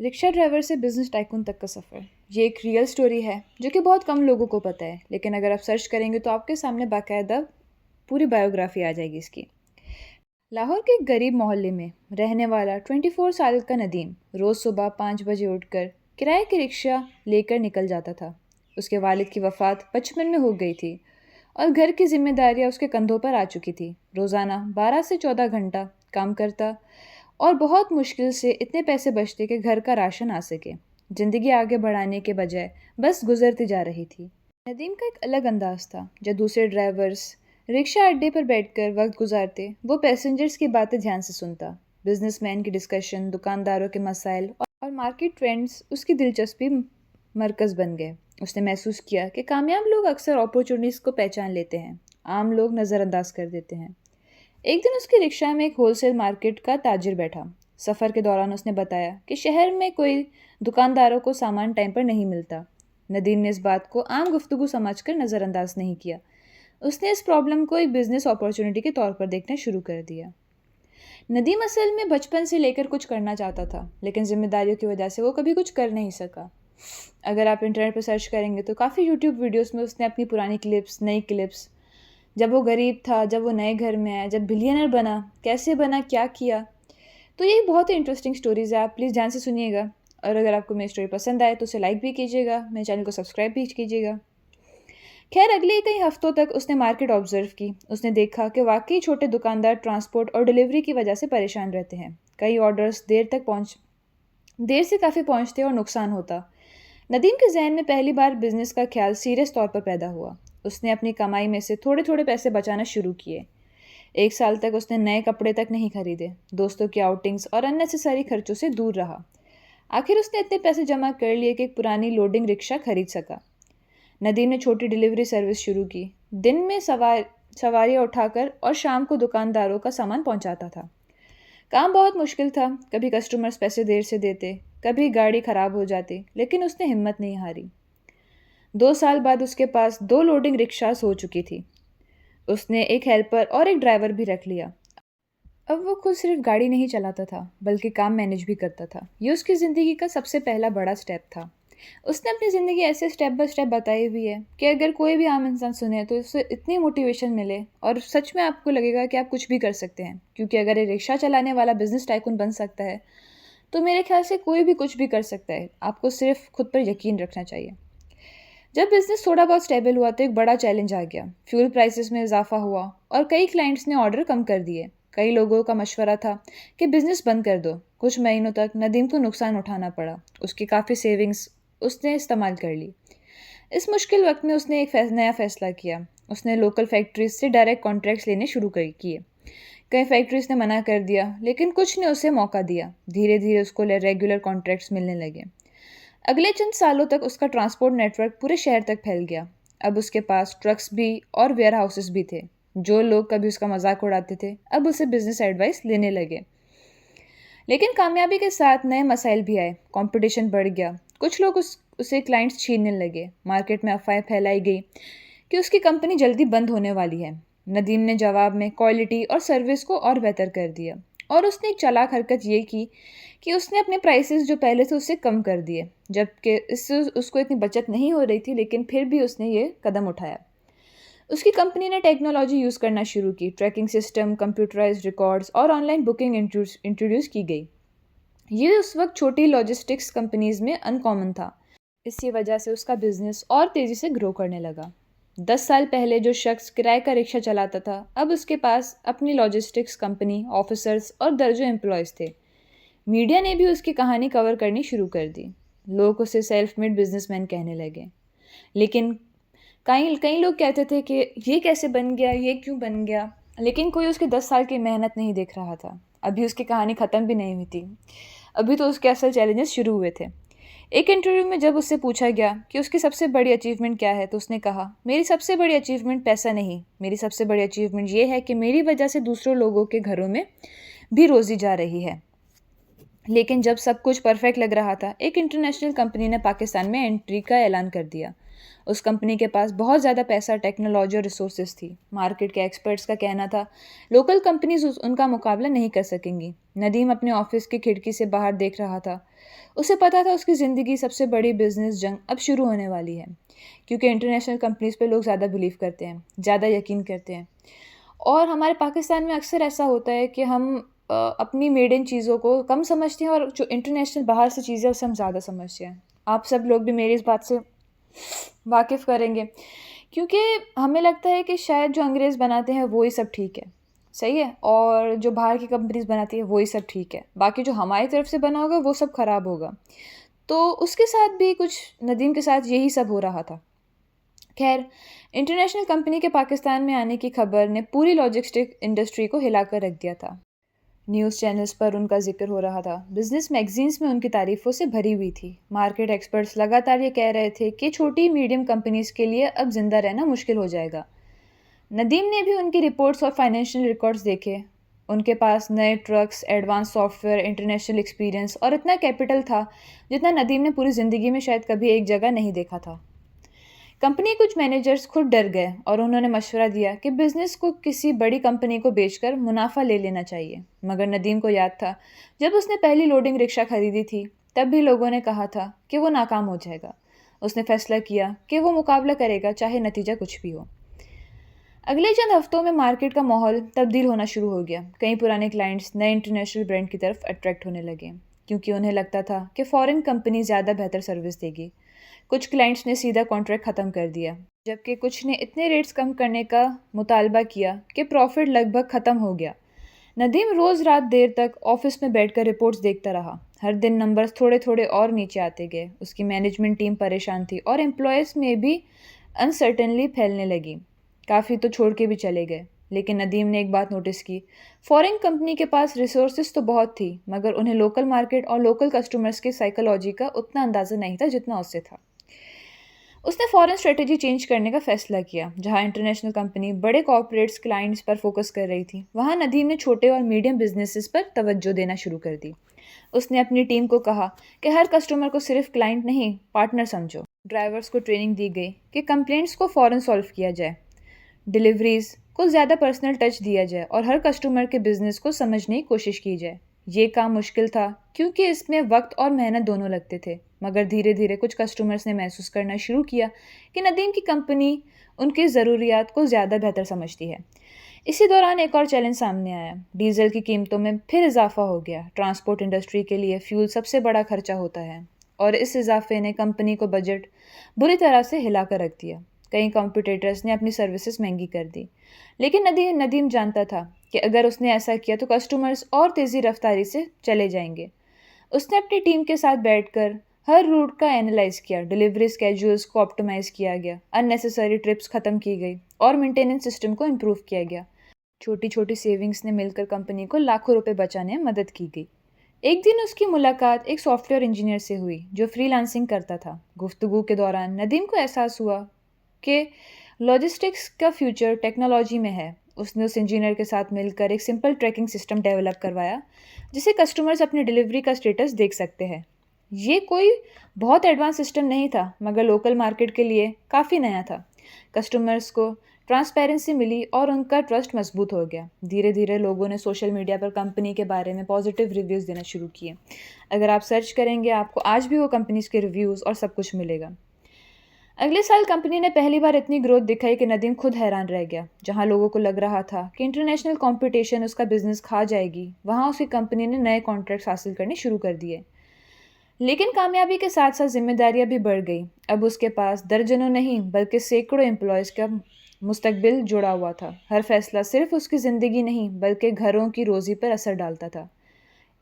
رکشہ driver سے business tycoon تک کا سفر، یہ ایک ریئل سٹوری ہے جو کہ بہت کم لوگوں کو پتہ ہے، لیکن اگر آپ سرچ کریں گے تو آپ کے سامنے باقاعدہ پوری بایوگرافی آ جائے گی اس کی۔ لاہور کے ایک غریب محلے میں رہنے والا 24 سال کا ندیم روز صبح 5 بجے اٹھ کر کرائے کی رکشہ لے کر نکل جاتا تھا۔ اس کے والد کی وفات 55 میں ہو گئی تھی اور گھر کی ذمہ داریاں اس کے کندھوں پر آ چکی تھی۔ روزانہ 12 سے 14 گھنٹہ کام کرتا اور بہت مشکل سے اتنے پیسے بچتے کہ گھر کا راشن آ سکے۔ زندگی آگے بڑھانے کے بجائے بس گزرتی جا رہی تھی۔ ندیم کا ایک الگ انداز تھا۔ جب دوسرے ڈرائیورز رکشہ اڈے پر بیٹھ کر وقت گزارتے، وہ پیسنجرز کی باتیں دھیان سے سنتا۔ بزنس مین کی ڈسکشن، دکانداروں کے مسائل اور مارکیٹ ٹرینڈز اس کی دلچسپی مرکز بن گئے۔ اس نے محسوس کیا کہ کامیاب لوگ اکثر اپورچونیٹیز کو پہچان لیتے ہیں، عام لوگ نظر انداز کر دیتے ہیں۔ ایک دن اس کی رکشہ میں ایک ہول سیل مارکیٹ کا تاجر بیٹھا۔ سفر کے دوران اس نے بتایا کہ شہر میں کوئی دکانداروں کو سامان ٹائم پر نہیں ملتا۔ ندیم نے اس بات کو عام گفتگو سمجھ کر نظر انداز نہیں کیا۔ اس نے اس پرابلم کو ایک بزنس اپورچونیٹی کے طور پر دیکھنا شروع کر دیا۔ ندیم اصل میں بچپن سے لے کر کچھ کرنا چاہتا تھا، لیکن ذمہ داریوں کی وجہ سے وہ کبھی کچھ کر نہیں سکا۔ اگر آپ انٹرنیٹ پہ سرچ کریں گے تو کافی یوٹیوب ویڈیوز میں اس نے اپنی پرانی کلپس، نئی کلپس، جب وہ غریب تھا، جب وہ نئے گھر میں آیا، جب بلینئر بنا، کیسے بنا، کیا کیا، تو یہ بہت ہی انٹرسٹنگ سٹوریز ہے۔ آپ پلیز دھیان سے سنیے گا، اور اگر آپ کو میری سٹوری پسند آئے تو اسے لائک بھی کیجیے گا، میرے چینل کو سبسکرائب بھی کیجیے گا۔ خیر، اگلے کئی ہفتوں تک اس نے مارکیٹ آبزرو کی۔ اس نے دیکھا کہ واقعی چھوٹے دکاندار ٹرانسپورٹ اور ڈیلیوری کی وجہ سے پریشان رہتے ہیں۔ کئی آرڈرز دیر سے کافی پہنچتے اور نقصان ہوتا۔ ندیم کے ذہن میں پہلی بار بزنس کا خیال سیریس طور پر پیدا ہوا۔ اس نے اپنی کمائی میں سے تھوڑے تھوڑے پیسے بچانا شروع کیے۔ 1 سال تک اس نے نئے کپڑے تک نہیں خریدے، دوستوں کی آؤٹنگز اور اننیسیسری خرچوں سے دور رہا۔ آخر اس نے اتنے پیسے جمع کر لیے کہ ایک پرانی لوڈنگ رکشہ خرید سکا۔ ندیم نے چھوٹی ڈیلیوری سروس شروع کی۔ دن میں سواریاں اٹھا کر اور شام کو دکانداروں کا سامان پہنچاتا تھا۔ کام بہت مشکل تھا، کبھی کسٹمرز پیسے دیر سے دیتے، کبھی گاڑی خراب ہو جاتی، لیکن اس نے ہمت نہیں ہاری۔ 2 سال بعد اس کے پاس 2 لوڈنگ رکشاز ہو چکی تھی۔ اس نے ایک ہیلپر اور ایک ڈرائیور بھی رکھ لیا۔ اب وہ خود صرف گاڑی نہیں چلاتا تھا بلکہ کام مینیج بھی کرتا تھا۔ یہ اس کی زندگی کا سب سے پہلا بڑا سٹیپ تھا۔ اس نے اپنی زندگی ایسے سٹیپ بائی سٹیپ بتائی ہوئی ہے کہ اگر کوئی بھی عام انسان سنے تو اس سے اتنی موٹیویشن ملے اور سچ میں آپ کو لگے گا کہ آپ کچھ بھی کر سکتے ہیں، کیونکہ اگر ایک رکشہ چلانے والا بزنس ٹائکون بن سکتا ہے تو میرے خیال سے کوئی بھی کچھ بھی کر سکتا ہے۔ آپ کو صرف خود پر یقین رکھنا چاہیے۔ جب بزنس تھوڑا بہت سٹیبل ہوا تو ایک بڑا چیلنج آ گیا۔ فیول پرائسز میں اضافہ ہوا اور کئی کلائنٹس نے آرڈر کم کر دیے۔ کئی لوگوں کا مشورہ تھا کہ بزنس بند کر دو۔ کچھ مہینوں تک ندیم کو نقصان اٹھانا پڑا۔ اس کی کافی سیونگز اس نے استعمال کر لی۔ اس مشکل وقت میں اس نے ایک نیا فیصلہ کیا۔ اس نے لوکل فیکٹریز سے ڈائریکٹ کانٹریکٹس لینے شروع کیے۔ کئی فیکٹریز نے منع کر دیا، لیکن کچھ نے اسے موقع دیا۔ دھیرے دھیرے اس کو ریگولر کانٹریکٹس ملنے لگے۔ اگلے چند سالوں تک اس کا ٹرانسپورٹ نیٹ ورک پورے شہر تک پھیل گیا۔ اب اس کے پاس ٹرکس بھی اور ویئر ہاؤسز بھی تھے۔ جو لوگ کبھی اس کا مذاق اڑاتے تھے اب اسے بزنس ایڈوائس لینے لگے۔ لیکن کامیابی کے ساتھ نئے مسائل بھی آئے۔ کمپٹیشن بڑھ گیا، کچھ لوگ اسے کلائنٹس چھیننے لگے۔ مارکیٹ میں افواہیں پھیلائی گئی کہ اس کی کمپنی جلدی بند ہونے والی ہے۔ ندیم نے جواب میں کوالٹی اور سروس کو اور بہتر کر دیا، اور اس نے ایک چالاک حرکت یہ کی کہ اس نے اپنے پرائسز جو پہلے سے اس سے کم کر دیے، جبکہ اس سے اس کو اتنی بچت نہیں ہو رہی تھی، لیکن پھر بھی اس نے یہ قدم اٹھایا۔ اس کی کمپنی نے ٹیکنالوجی یوز کرنا شروع کی۔ ٹریکنگ سسٹم، کمپیوٹرائزڈ ریکارڈز اور آن لائن بکنگ انٹروڈیوس کی گئی۔ یہ اس وقت چھوٹی لاجسٹکس کمپنیز میں ان کامن تھا۔ اسی وجہ سے اس کا بزنس اور تیزی سے گرو کرنے لگا۔ 10 سال پہلے جو شخص کرائے کا رکشہ چلاتا تھا، اب اس کے پاس اپنی لاجسٹکس کمپنی، آفیسرز اور درجنوں امپلائیز تھے۔ میڈیا نے بھی اس کی کہانی کور کرنی شروع کر دی۔ لوگ اسے سیلف میڈ بزنس مین کہنے لگے، لیکن کئی لوگ کہتے تھے کہ یہ کیسے بن گیا، یہ کیوں بن گیا، لیکن کوئی اس کی 10 سال کی محنت نہیں دیکھ رہا تھا۔ ابھی اس کی کہانی ختم بھی نہیں ہوئی تھی، ابھی تو اس کے اصل چیلنجز شروع ہوئے تھے۔ ایک انٹرویو میں جب اس سے پوچھا گیا کہ اس کی سب سے بڑی اچیومنٹ کیا ہے تو اس نے کہا، میری سب سے بڑی اچیومنٹ پیسہ نہیں، میری سب سے بڑی اچیومنٹ یہ ہے کہ میری وجہ سے دوسروں لوگوں کے گھروں میں بھی روزی جا رہی ہے۔ لیکن جب سب کچھ پرفیکٹ لگ رہا تھا، ایک انٹرنیشنل کمپنی نے پاکستان میں انٹری کا اعلان کر دیا۔ اس کمپنی کے پاس بہت زیادہ پیسہ، ٹیکنالوجی اور ریسورسز تھی۔ مارکیٹ کے ایکسپرٹس کا کہنا تھا لوکل کمپنیز ان کا مقابلہ نہیں کر سکیں گی۔ ندیم اپنے آفس کی کھڑکی سے باہر دیکھ رہا تھا۔ اسے پتہ تھا اس کی زندگی سب سے بڑی بزنس جنگ اب شروع ہونے والی ہے، کیونکہ انٹرنیشنل کمپنیز پہ لوگ زیادہ بلیو کرتے ہیں، زیادہ یقین کرتے ہیں، اور ہمارے پاکستان میں اکثر ایسا ہوتا ہے کہ ہم اپنی میڈ ان چیزوں کو کم سمجھتے ہیں اور جو انٹرنیشنل باہر سے چیزیں اسے ہم زیادہ سمجھتے ہیں۔ آپ سب لوگ بھی میری اس بات سے واقف کریں گے، کیونکہ ہمیں لگتا ہے کہ شاید جو انگریز بناتے ہیں وہی سب ٹھیک ہے، صحیح ہے، اور جو باہر کی کمپنیز بناتی ہے وہی سب ٹھیک ہے، باقی جو ہماری طرف سے بنا ہوگا وہ سب خراب ہوگا۔ تو اس کے ساتھ بھی کچھ ندیم کے ساتھ یہی سب ہو رہا تھا۔ خیر، انٹرنیشنل کمپنی کے پاکستان میں آنے کی خبر نے پوری لاجسٹک انڈسٹری کو ہلا کر رکھ دیا تھا۔ نیوز چینلز پر ان کا ذکر ہو رہا تھا، بزنس میگزینز میں ان کی تعریفوں سے بھری ہوئی تھی، مارکیٹ ایکسپرٹس لگاتار یہ کہہ رہے تھے کہ چھوٹی میڈیم کمپنیز کے لیے اب زندہ رہنا مشکل ہو جائے گا۔ ندیم نے بھی ان کی رپورٹس اور فائنینشیل ریکارڈز دیکھے۔ ان کے پاس نئے tricks, advance software, international experience اور اتنا کیپٹل تھا جتنا ندیم نے پوری زندگی میں شاید کبھی ایک جگہ نہیں دیکھا تھا۔ کمپنی کچھ مینیجرز خود ڈر گئے اور انہوں نے مشورہ دیا کہ بزنس کو کسی بڑی کمپنی کو بیچ کر منافع لے لینا چاہیے، مگر ندیم کو یاد تھا جب اس نے پہلی لوڈنگ رکشہ خریدی تھی تب بھی لوگوں نے کہا تھا کہ وہ ناکام ہو جائے گا۔ اس نے فیصلہ کیا کہ وہ مقابلہ کرے گا چاہے نتیجہ کچھ بھی ہو۔ اگلے چند ہفتوں میں مارکیٹ کا ماحول تبدیل ہونا شروع ہو گیا۔ کئی پرانے کلائنٹس نئے انٹرنیشنل برانڈ کی طرف اٹریکٹ ہونے لگے کیونکہ انہیں لگتا تھا کہ فورن کمپنی زیادہ بہتر سروس دے گی۔ کچھ کلائنٹس نے سیدھا کانٹریکٹ ختم کر دیا، جبکہ کچھ نے اتنے ریٹس کم کرنے کا مطالبہ کیا کہ پروفٹ لگ بھگ ختم ہو گیا۔ ندیم روز رات دیر تک آفس میں بیٹھ کر رپورٹس دیکھتا رہا۔ ہر دن نمبرز تھوڑے تھوڑے اور نیچے آتے گئے۔ اس کی مینجمنٹ ٹیم پریشان تھی اور امپلائیز میں بھی انسرٹنلی پھیلنے لگی۔ کافی تو چھوڑ کے بھی چلے گئے، لیکن ندیم نے ایک بات نوٹس کی، فورن کمپنی کے پاس ریسورسز تو بہت تھی مگر انہیں لوکل مارکیٹ اور لوکل کسٹمرز کی سائیکالوجی کا اتنا اندازہ نہیں تھا جتنا اس سے تھا۔ اس نے فورن اسٹریٹجی چینج کرنے کا فیصلہ کیا۔ جہاں انٹرنیشنل کمپنی بڑے کارپوریٹس کلائنٹس پر فوکس کر رہی تھی، وہاں ندیم نے چھوٹے اور میڈیم بزنسز پر توجہ دینا شروع کر دی۔ اس نے اپنی ٹیم کو کہا کہ ہر کسٹمر کو صرف کلائنٹ نہیں، پارٹنر سمجھو۔ ڈرائیورز کو ٹریننگ دی گئی کہ کمپلینٹس کو فوراً سالو کیا جائے، ڈیلیوریز کو زیادہ پرسنل ٹچ دیا جائے اور ہر کسٹمر کے بزنس کو سمجھنے کی کوشش کی جائے۔ یہ کام مشکل تھا کیونکہ اس میں وقت اور محنت دونوں لگتے تھے، مگر دھیرے دھیرے کچھ کسٹمرز نے محسوس کرنا شروع کیا کہ ندیم کی کمپنی ان کی ضروریات کو زیادہ بہتر سمجھتی ہے۔ اسی دوران ایک اور چیلنج سامنے آیا، ڈیزل کی قیمتوں میں پھر اضافہ ہو گیا۔ ٹرانسپورٹ انڈسٹری کے لیے فیول سب سے بڑا خرچہ ہوتا ہے اور اس اضافے نے کمپنی کو بجٹ بری طرح سے ہلا کر رکھ دیا۔ کئی کمپیٹیٹرز نے اپنی سروسز مہنگی کر دی، لیکن ندیم جانتا تھا کہ اگر اس نے ایسا کیا تو کسٹمرز اور تیزی رفتاری سے چلے جائیں گے۔ اس نے اپنی ٹیم کے ساتھ بیٹھ کر ہر روٹ کا اینالائز کیا، ڈیلیوری اسکیجولز کو آپٹیمائز کیا گیا، اننیسیسری ٹرپس ختم کی گئی اور مینٹیننس سسٹم کو امپروو کیا گیا۔ چھوٹی چھوٹی سیونگز نے مل کر کمپنی کو لاکھوں روپے بچانے میں مدد کی گئی۔ ایک دن اس کی ملاقات ایک سافٹ ویئر انجینئر سے ہوئی جو فری لانسنگ کرتا تھا۔ گفتگو کے دوران ندیم کو احساس ہوا کہ لاجسٹکس کا فیوچر ٹیکنالوجی میں ہے۔ اس نے اس انجینئر کے ساتھ مل کر ایک سمپل ٹریکنگ سسٹم ڈیولپ کروایا جسے کسٹمرز اپنی ڈیلیوری کا اسٹیٹس دیکھ سکتے ہیں۔ یہ کوئی بہت ایڈوانس سسٹم نہیں تھا مگر لوکل مارکیٹ کے لیے کافی نیا تھا۔ کسٹمرز کو ٹرانسپیرنسی ملی اور ان کا ٹرسٹ مضبوط ہو گیا۔ دھیرے دھیرے لوگوں نے سوشل میڈیا پر کمپنی کے بارے میں پازیٹیو ریویوز دینا شروع کیے۔ اگر آپ سرچ کریں گے آپ کو آج بھی وہ کمپنیز کے ریویوز اور سب کچھ ملے گا۔ اگلے سال کمپنی نے پہلی بار اتنی گروتھ دکھائی کہ ندیم خود حیران رہ گیا۔ جہاں لوگوں کو لگ رہا تھا کہ انٹرنیشنل کمپٹیشن اس کا بزنس کھا جائے گی، وہاں اس کی کمپنی نے نئے کانٹریکٹس حاصل کرنے شروع کر دیے۔ لیکن کامیابی کے ساتھ ساتھ ذمہ داریاں بھی بڑھ گئی۔ اب اس کے پاس درجنوں نہیں بلکہ سینکڑوں امپلائیز کا مستقبل جڑا ہوا تھا۔ ہر فیصلہ صرف اس کی زندگی نہیں بلکہ گھروں کی روزی پر اثر ڈالتا تھا۔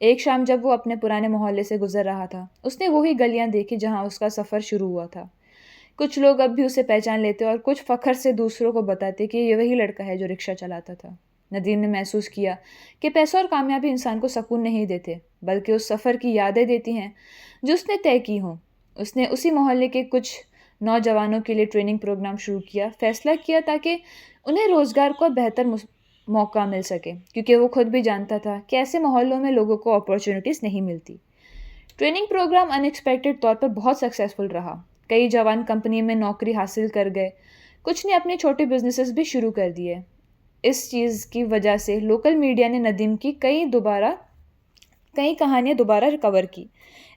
ایک شام جب وہ اپنے پرانے محلے سے گزر رہا تھا، اس نے وہی گلیاں دیکھی جہاں اس کا سفر شروع ہوا تھا۔ کچھ لوگ اب بھی اسے پہچان لیتے اور کچھ فخر سے دوسروں کو بتاتے کہ یہ وہی لڑکا ہے جو رکشہ چلاتا تھا۔ ندیم نے محسوس کیا کہ پیسہ اور کامیابی انسان کو سکون نہیں دیتے بلکہ اس سفر کی یادیں دیتی ہیں جو اس نے طے کی ہوں۔ اس نے اسی محلے کے کچھ نوجوانوں کے لیے ٹریننگ پروگرام شروع کیا، فیصلہ کیا تاکہ انہیں روزگار کو بہتر موقع مل سکے، کیونکہ وہ خود بھی جانتا تھا کہ ایسے محلوں میں لوگوں کو اپارچونیٹیز نہیں ملتی۔ ٹریننگ پروگرام ان ایکسپیکٹڈ طور پر بہت سکسیسفل رہا۔ کئی جوان کمپنی میں نوکری حاصل کر گئے، کچھ نے اپنے چھوٹے بزنسز بھی شروع کر دیے۔ اس چیز کی وجہ سے لوکل میڈیا نے ندیم کی کئی دوبارہ کئی کہانیاں دوبارہ ریکور کی۔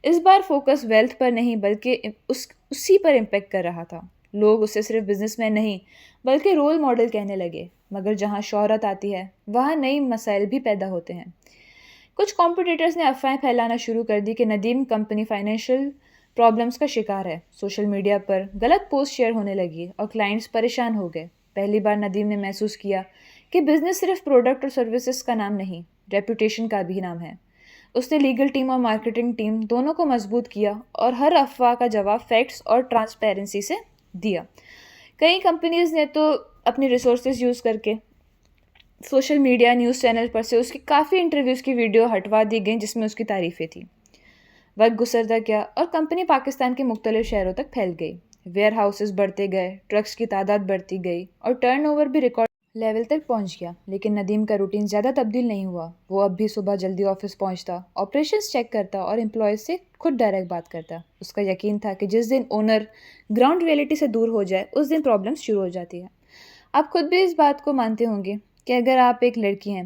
اس بار فوکس ویلتھ پر نہیں بلکہ اسی پر امپیکٹ کر رہا تھا۔ لوگ اسے صرف بزنس مین نہیں بلکہ رول ماڈل کہنے لگے، مگر جہاں شہرت آتی ہے وہاں نئی مسائل بھی پیدا ہوتے ہیں۔ کچھ کمپٹیٹرز نے افواہیں پھیلانا شروع کر دی کہ ندیم کمپنی فائنینشیل پرابلمس کا شکار ہے۔ سوشل میڈیا پر غلط پوسٹ شیئر ہونے لگی اور کلائنٹس پریشان ہو گئے۔ پہلی بار ندیم نے محسوس کیا کہ بزنس صرف پروڈکٹ اور سروسز کا نام نہیں، ریپوٹیشن کا بھی نام ہے۔ اس نے لیگل ٹیم اور مارکیٹنگ ٹیم دونوں کو مضبوط کیا اور ہر افواہ کا جواب فیکٹس اور ٹرانسپیرنسی سے دیا۔ کئی کمپنیز نے تو اپنی ریسورسز یوز کر کے سوشل میڈیا نیوز چینل پر سے اس کی کافی انٹرویوز کی ویڈیو ہٹوا دی گئیں جس میں اس کی تعریفیں تھیں۔ وقت گزرتا گیا اور کمپنی پاکستان کے مختلف شہروں تک پھیل گئی۔ ویئر ہاؤسز بڑھتے گئے، ٹرکس کی تعداد بڑھتی گئی اور ٹرن اوور بھی ریکارڈ لیول تک پہنچ گیا۔ لیکن ندیم کا روٹین زیادہ تبدیل نہیں ہوا۔ وہ اب بھی صبح جلدی آفس پہنچتا، آپریشنز چیک کرتا اور امپلائیز سے خود ڈائریکٹ بات کرتا۔ اس کا یقین تھا کہ جس دن اونر گراؤنڈ ریئلٹی سے دور ہو جائے اس دن پرابلمس شروع ہو جاتی ہے۔ آپ خود بھی اس بات کو مانتے ہوں گے کہ اگر آپ ایک لڑکی ہیں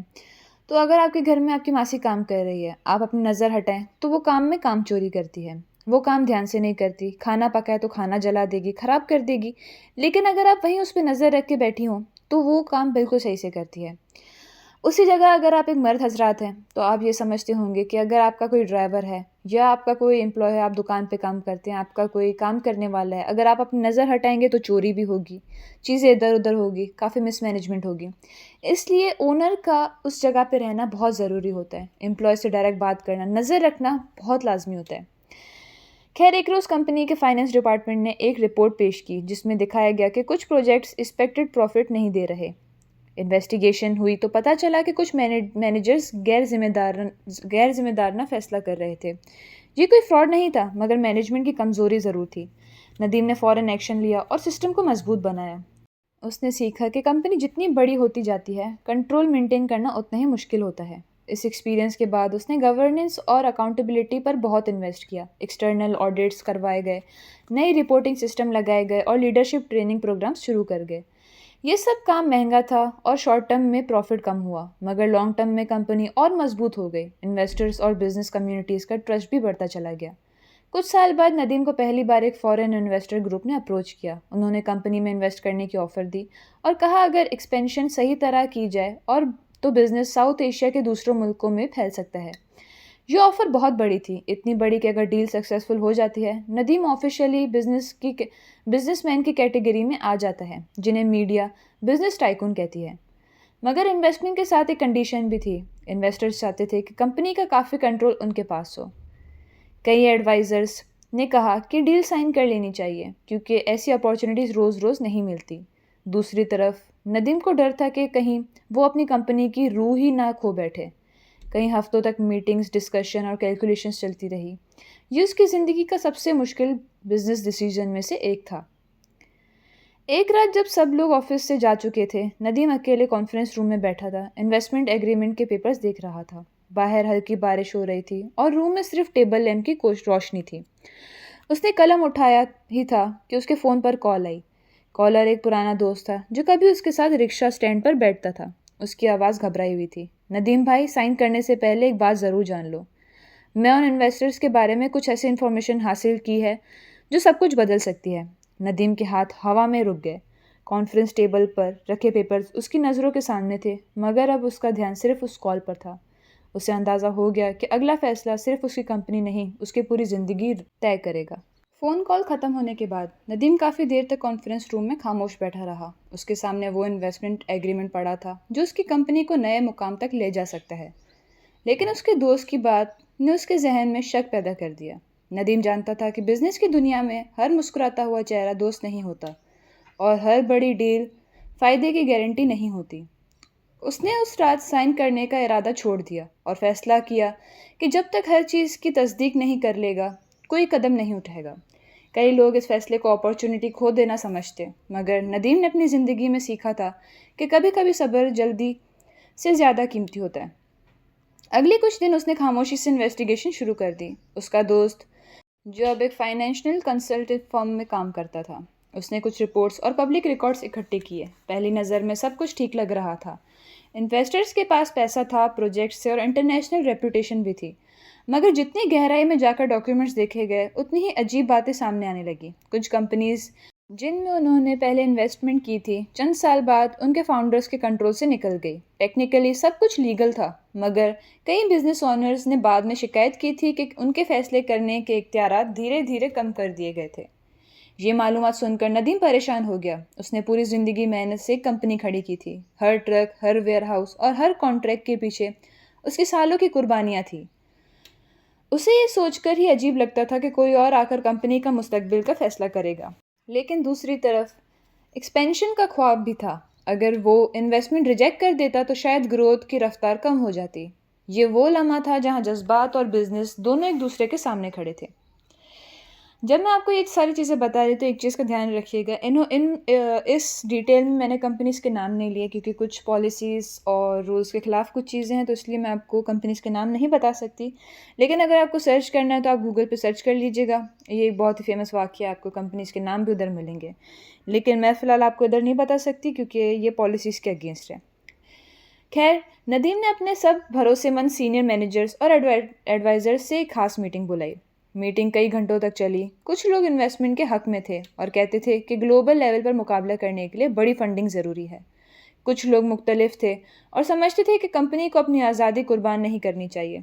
تو اگر آپ کے گھر میں آپ کی ماسی کام کر رہی ہے، آپ اپنی نظر ہٹائیں تو وہ کام میں کام چوری کرتی ہے، وہ کام دھیان سے نہیں کرتی، کھانا پکائے تو کھانا جلا دے گی، خراب کر دے گی۔ لیکن اگر آپ وہیں اس پہ نظر رکھ کے بیٹھی ہوں تو وہ کام بالکل صحیح سے کرتی ہے۔ اسی جگہ اگر آپ ایک مرد حضرات ہیں تو آپ یہ سمجھتے ہوں گے کہ اگر آپ کا کوئی ڈرائیور ہے یا آپ کا کوئی امپلائی ہے، آپ دکان پہ کام کرتے ہیں، آپ کا کوئی کام کرنے والا ہے، اگر آپ اپنی نظر ہٹائیں گے تو چوری بھی ہوگی، چیزیں ادھر ادھر ہوگی، کافی مس مینجمنٹ ہوگی۔ اس لیے اونر کا اس جگہ پہ رہنا بہت ضروری ہوتا ہے، امپلائی سے ڈائریکٹ بات کرنا، نظر رکھنا بہت لازمی ہوتا ہے۔ خیر، ایک روز کمپنی کے فائنانس ڈپارٹمنٹ نے ایک رپورٹ پیش کی جس میں دکھایا گیا کہ کچھ پروجیکٹس ایکسپیکٹڈ پروفٹ نہیں دے رہے۔ انویسٹیگیشن ہوئی تو پتہ چلا کہ کچھ مینیجرز غیر ذمہ دارانہ فیصلہ کر رہے تھے۔ یہ کوئی فراڈ نہیں تھا مگر مینجمنٹ کی کمزوری ضرور تھی۔ ندیم نے فوراً ایکشن لیا اور سسٹم کو مضبوط بنایا۔ اس نے سیکھا کہ کمپنی جتنی بڑی ہوتی جاتی ہے، کنٹرول مینٹین کرنا اتنا ہی مشکل ہوتا ہے۔ اس ایکسپیرینس کے بعد اس نے گورننس اور اکاؤنٹیبلٹی پر بہت انویسٹ کیا۔ ایکسٹرنل آڈٹس کروائے گئے، نئی رپورٹنگ سسٹم لگائے گئے اور لیڈرشپ ٹریننگ پروگرامز شروع کر گئے۔ یہ سب کام مہنگا تھا اور شارٹ ٹرم میں پروفٹ کم ہوا، مگر لانگ ٹرم میں کمپنی اور مضبوط ہو گئی۔ انویسٹرز اور بزنس کمیونٹیز کا ٹرسٹ بھی بڑھتا چلا گیا۔ کچھ سال بعد ندیم کو پہلی بار ایک فورن انویسٹر گروپ نے اپروچ کیا۔ انہوں نے کمپنی میں انویسٹ کرنے کی آفر دی اور کہا اگر ایکسپینشن صحیح طرح کی جائے اور تو بزنس ساؤتھ ایشیا کے دوسروں ملکوں میں پھیل سکتا ہے۔ یہ آفر بہت بڑی تھی، اتنی بڑی کہ اگر ڈیل سکسیسفل ہو جاتی ہے ندیم آفیشیلی بزنس مین کی کیٹیگری میں آ جاتا ہے جنہیں میڈیا بزنس ٹائکون کہتی ہے۔ مگر انویسٹمنٹ کے ساتھ ایک کنڈیشن بھی تھی۔ انویسٹرز چاہتے تھے کہ کمپنی کا کافی کنٹرول ان کے پاس ہو۔ کئی ایڈوائزرز نے کہا کہ ڈیل سائن کر لینی چاہیے کیونکہ ایسی اپارچونیٹیز روز روز نہیں ملتی۔ دوسری طرف ندیم کو ڈر تھا کہ کہیں وہ اپنی کمپنی کی روح ہی نہ کھو بیٹھے۔ کئی ہفتوں تک میٹنگز، ڈسکشن اور کیلکولیشنز چلتی رہی۔ یہ اس کی زندگی کا سب سے مشکل بزنس ڈیسیژن میں سے ایک تھا۔ ایک رات جب سب لوگ آفس سے جا چکے تھے، ندیم اکیلے کانفرنس روم میں بیٹھا تھا، انویسٹمنٹ ایگریمنٹ کے پیپرز دیکھ رہا تھا۔ باہر ہلکی بارش ہو رہی تھی اور روم میں صرف ٹیبل لیمپ کی روشنی تھی۔ اس نے قلم اٹھایا ہی تھا کہ اس کے فون پر کال آئی۔ کالر ایک پرانا دوست تھا جو کبھی اس کے ساتھ رکشہ سٹینڈ پر بیٹھتا تھا۔ اس کی آواز گھبرائی ہوئی تھی۔ ندیم بھائی، سائن کرنے سے پہلے ایک بات ضرور جان لو۔ میں ان انویسٹرز کے بارے میں کچھ ایسی انفارمیشن حاصل کی ہے جو سب کچھ بدل سکتی ہے۔ ندیم کے ہاتھ ہوا میں رک گئے۔ کانفرنس ٹیبل پر رکھے پیپرز اس کی نظروں کے سامنے تھے مگر اب اس کا دھیان صرف اس کال پر تھا۔ اسے اندازہ ہو گیا کہ اگلا فیصلہ صرف اس کی کمپنی نہیں، اس کی پوری زندگی طے کرے گا۔ فون کال ختم ہونے کے بعد ندیم کافی دیر تک کانفرنس روم میں خاموش بیٹھا رہا۔ اس کے سامنے وہ انویسٹمنٹ ایگریمنٹ پڑا تھا جو اس کی کمپنی کو نئے مقام تک لے جا سکتا ہے۔ لیکن اس کے دوست کی بات نے اس کے ذہن میں شک پیدا کر دیا۔ ندیم جانتا تھا کہ بزنس کی دنیا میں ہر مسکراتا ہوا چہرہ دوست نہیں ہوتا اور ہر بڑی ڈیل فائدے کی گارنٹی نہیں ہوتی۔ اس نے اس رات سائن کرنے کا ارادہ چھوڑ دیا اور فیصلہ کیا کہ جب تک ہر چیز کی تصدیق نہیں کر لے گا کوئی قدم نہیں اٹھائے گا۔ کئی لوگ اس فیصلے کو اپارچونیٹی کھو دینا سمجھتے، مگر ندیم نے اپنی زندگی میں سیکھا تھا کہ کبھی کبھی صبر جلدی سے زیادہ قیمتی ہوتا ہے۔ اگلے کچھ دن اس نے خاموشی سے انویسٹیگیشن شروع کر دی۔ اس کا دوست جو اب ایک فائنینشیل کنسلٹنٹ فرم میں کام کرتا تھا، اس نے کچھ رپورٹس اور پبلک ریکارڈز اکٹھے کیے۔ پہلی نظر میں سب کچھ ٹھیک لگ رہا تھا۔ انویسٹرز کے پاس پیسہ تھا، پروجیکٹس تھے اور انٹرنیشنل ریپوٹیشن بھی تھی، مگر جتنی گہرائی میں جا کر ڈاکیومنٹس دیکھے گئے اتنی ہی عجیب باتیں سامنے آنے لگی۔ کچھ کمپنیز جن میں انہوں نے پہلے انویسٹمنٹ کی تھی چند سال بعد ان کے فاؤنڈرز کے کنٹرول سے نکل گئی۔ ٹیکنیکلی سب کچھ لیگل تھا، مگر کئی بزنس اونرز نے بعد میں شکایت کی تھی کہ ان کے فیصلے کرنے کے اختیارات دھیرے دھیرے کم کر دیے گئے تھے۔ یہ معلومات سن کر ندیم پریشان ہو گیا۔ اس نے پوری زندگی محنت سے ایک کمپنی کھڑی کی تھی۔ ہر ٹرک، ہر ویئر ہاؤس اور ہر کانٹریکٹ کے پیچھے اس کی سالوں کی قربانیاں تھیں۔ اسے یہ سوچ کر ہی عجیب لگتا تھا کہ کوئی اور آ کر کمپنی کا مستقبل کا فیصلہ کرے گا۔ لیکن دوسری طرف ایکسپینشن کا خواب بھی تھا۔ اگر وہ انویسٹمنٹ ریجیکٹ کر دیتا تو شاید گروتھ کی رفتار کم ہو جاتی۔ یہ وہ لمحہ تھا جہاں جذبات اور بزنس دونوں ایک دوسرے کے سامنے کھڑے تھے۔ جب میں آپ کو یہ ساری چیزیں بتا رہی تو ایک چیز کا دھیان رکھیے گا، اس ڈیٹیل میں میں نے کمپنیز کے نام نہیں لیے کیونکہ کچھ پالیسیز اور رولز کے خلاف کچھ چیزیں ہیں، تو اس لیے میں آپ کو کمپنیز کے نام نہیں بتا سکتی۔ لیکن اگر آپ کو سرچ کرنا ہے تو آپ گوگل پہ سرچ کر لیجیے گا، یہ ایک بہت ہی فیمس واقعہ ہے، آپ کو کمپنیز کے نام بھی ادھر ملیں گے۔ لیکن میں فی الحال آپ کو ادھر نہیں بتا سکتی کیونکہ یہ پالیسیز کے اگینسٹ ہے۔ خیر، ندیم نے اپنے سب بھروسے مند سینئر مینیجرز اور ایڈوائزرز سے ایک خاص میٹنگ بلائی۔ میٹنگ کئی گھنٹوں تک چلی۔ کچھ لوگ انویسٹمنٹ کے حق میں تھے اور کہتے تھے کہ گلوبل لیول پر مقابلہ کرنے کے لیے بڑی فنڈنگ ضروری ہے۔ کچھ لوگ مختلف تھے اور سمجھتے تھے کہ کمپنی کو اپنی آزادی قربان نہیں کرنی چاہیے۔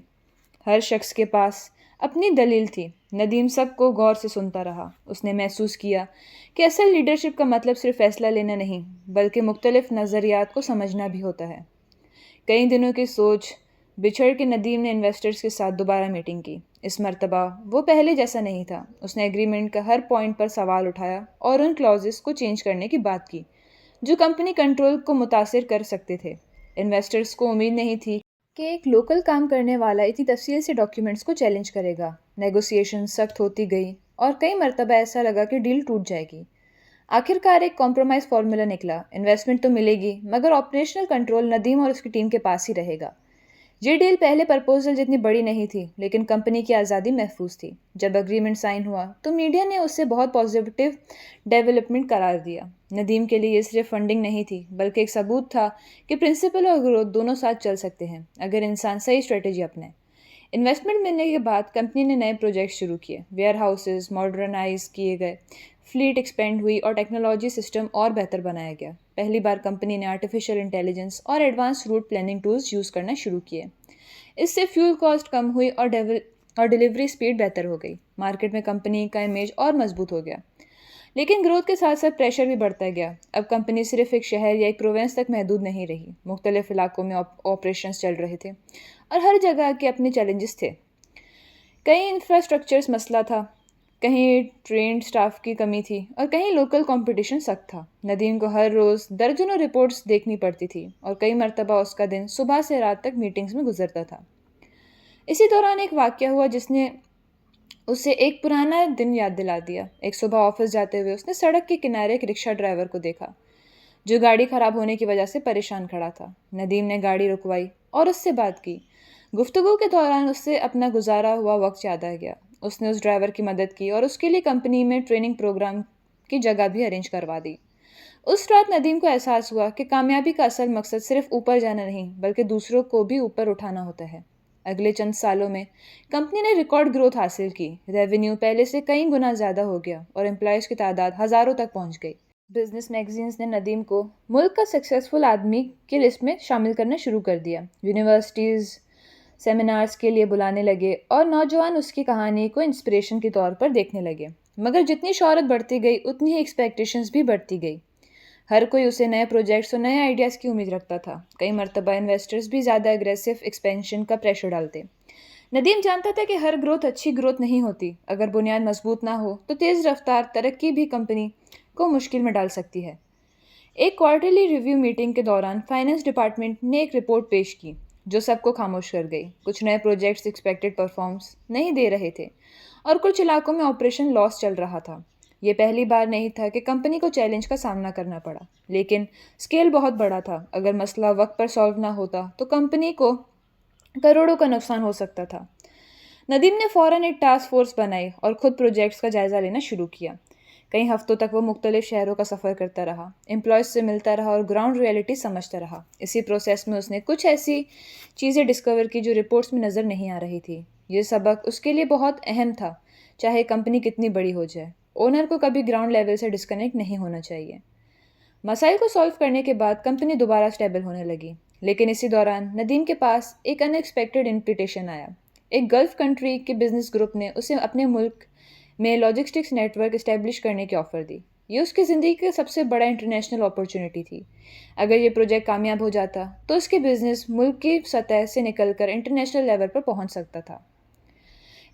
ہر شخص کے پاس اپنی دلیل تھی۔ ندیم سب کو غور سے سنتا رہا۔ اس نے محسوس کیا کہ اصل لیڈرشپ کا مطلب صرف فیصلہ لینا نہیں بلکہ مختلف نظریات کو سمجھنا بھی ہوتا ہے۔ کئی دنوں کی سوچ بچھڑ کے ندیم نے انویسٹرز کے ساتھ دوبارہ میٹنگ کی۔ اس مرتبہ وہ پہلے جیسا نہیں تھا۔ اس نے ایگریمنٹ کا ہر پوائنٹ پر سوال اٹھایا اور ان کلازز کو چینج کرنے کی بات کی جو کمپنی کنٹرول کو متاثر کر سکتے تھے۔ انویسٹرز کو امید نہیں تھی کہ ایک لوکل کام کرنے والا اتنی تفصیل سے ڈاکیومنٹس کو چیلنج کرے گا۔ نیگوسیشن سخت ہوتی گئی اور کئی مرتبہ ایسا لگا کہ ڈیل ٹوٹ جائے گی۔ آخرکار ایک کمپرومائز فارمولا نکلا۔ انویسٹمنٹ تو ملے گی مگر آپریشنل کنٹرول ندیم اور اس کی ٹیم کے پاس ہی رہے گا۔ یہ ڈیل پہلے پرپوزل جتنی بڑی نہیں تھی لیکن کمپنی کی آزادی محفوظ تھی۔ جب اگریمنٹ سائن ہوا تو میڈیا نے اسے بہت پازیٹیو ڈیولپمنٹ قرار دیا۔ ندیم کے لیے یہ صرف فنڈنگ نہیں تھی بلکہ ایک ثبوت تھا کہ پرنسپل اور گروتھ دونوں ساتھ چل سکتے ہیں اگر انسان صحیح اسٹریٹجی اپنائے۔ انویسٹمنٹ ملنے کے بعد کمپنی نے نئے پروجیکٹ شروع کیے۔ ویئر ہاؤسز ماڈرنائز کیے گئے، فلیٹ ایکسپینڈ ہوئی اور ٹیکنالوجی سسٹم اور بہتر بنایا گیا۔ پہلی بار کمپنی نے آرٹیفیشیل انٹیلیجنس اور advance route planning tools use کرنا شروع کیے۔ اس سے فیول کاسٹ کم ہوئی اور ڈیلیوری سپیڈ بہتر ہو گئی۔ مارکیٹ میں کمپنی کا امیج اور مضبوط ہو گیا۔ لیکن گروتھ کے ساتھ ساتھ پریشر بھی بڑھتا گیا۔ اب کمپنی صرف ایک شہر یا ایک پروونس تک محدود نہیں رہی۔ مختلف علاقوں میں آپریشنز چل رہے تھے اور ہر جگہ کے اپنے چیلنجز تھے۔ کہیں انفراسٹرکچرز مسئلہ تھا، کہیں ٹرینڈ سٹاف کی کمی تھی اور کہیں لوکل کمپٹیشن سخت تھا۔ ندیم کو ہر روز درجنوں رپورٹس دیکھنی پڑتی تھی اور کئی مرتبہ اس کا دن صبح سے رات تک میٹنگز میں گزرتا تھا۔ اسی دوران ایک واقعہ ہوا جس نے اسے ایک پرانا دن یاد دلا دیا۔ ایک صبح آفس جاتے ہوئے اس نے سڑک کے کنارے ایک رکشہ ڈرائیور کو دیکھا جو گاڑی خراب ہونے کی وجہ سے پریشان کھڑا تھا۔ ندیم نے گاڑی رکوائی اور اس سے بات کی۔ گفتگو کے دوران اس سے اپنا گزارا ہوا وقت یاد آ گیا۔ اس نے اس ڈرائیور کی مدد کی اور اس کے لیے کمپنی میں ٹریننگ پروگرام کی جگہ بھی ارینج کروا دی۔ اس رات ندیم کو احساس ہوا کہ کامیابی کا اصل مقصد صرف اوپر جانا نہیں بلکہ دوسروں کو بھی اوپر اٹھانا ہوتا ہے۔ اگلے چند سالوں میں کمپنی نے ریکارڈ گروتھ حاصل کی۔ ریونیو پہلے سے کئی گنا زیادہ ہو گیا اور امپلائیز کی تعداد ہزاروں تک پہنچ گئی۔ بزنس میگزینز نے ندیم کو ملک کا سکسیسفل آدمی کی لسٹ میں شامل کرنا شروع کر دیا۔ یونیورسٹیز سیمینارز کے لیے بلانے لگے اور نوجوان اس کی کہانی کو انسپریشن کے طور پر دیکھنے لگے۔ مگر جتنی شہرت بڑھتی گئی اتنی ہی ایکسپیکٹیشنز بھی بڑھتی گئی۔ ہر کوئی اسے نئے پروجیکٹس اور نئے آئیڈیاز کی امید رکھتا تھا۔ کئی مرتبہ انویسٹرز بھی زیادہ اگریسو ایکسپینشن کا پریشر ڈالتے۔ ندیم جانتا تھا کہ ہر گروتھ اچھی گروتھ نہیں ہوتی۔ اگر بنیاد مضبوط نہ ہو تو تیز رفتار ترقی بھی کمپنی کو مشکل میں ڈال سکتی ہے۔ ایک کوارٹرلی ریویو میٹنگ کے دوران فائنانس ڈپارٹمنٹ نے ایک رپورٹ پیش کی جو سب کو خاموش کر گئی۔ کچھ نئے پروجیکٹس ایکسپیکٹڈ پرفارمنس نہیں دے رہے تھے اور کچھ علاقوں میں آپریشن لاس چل رہا تھا۔ یہ پہلی بار نہیں تھا کہ کمپنی کو چیلنج کا سامنا کرنا پڑا، لیکن اسکیل بہت بڑا تھا۔ اگر مسئلہ وقت پر سالو نہ ہوتا تو کمپنی کو کروڑوں کا نقصان ہو سکتا تھا۔ ندیم نے فوراً ایک ٹاسک فورس بنائی اور خود پروجیکٹس کا جائزہ لینا شروع کیا۔ کئی ہفتوں تک وہ مختلف شہروں کا سفر کرتا رہا، امپلائیز سے ملتا رہا اور گراؤنڈ ریئلٹی سمجھتا رہا۔ اسی پروسیس میں اس نے کچھ ایسی چیزیں ڈسکور کی جو رپورٹس میں نظر نہیں آ رہی تھی۔ یہ سبق اس کے لیے بہت اہم تھا، چاہے کمپنی کتنی بڑی ہو جائے۔ اونر کو کبھی گراؤنڈ لیول سے ڈسکنیکٹ نہیں ہونا چاہیے۔ مسائل کو سالو کرنے کے بعد کمپنی دوبارہ اسٹیبل ہونے لگی، لیکن اسی دوران ندیم کے پاس ایک ان ایکسپیکٹڈ انویٹیشن آیا۔ ایک گلف کنٹری کے بزنس گروپ نے اسے اپنے ملک میں لاجسٹکس نیٹ ورک اسٹیبلش کرنے کی آفر دی۔ یہ اس کی زندگی کا سب سے بڑا انٹرنیشنل اپارچونیٹی تھی۔ اگر یہ پروجیکٹ کامیاب ہو جاتا تو اس کے بزنس ملک کی سطح سے نکل کر انٹرنیشنل لیول پر پہنچ سکتا تھا۔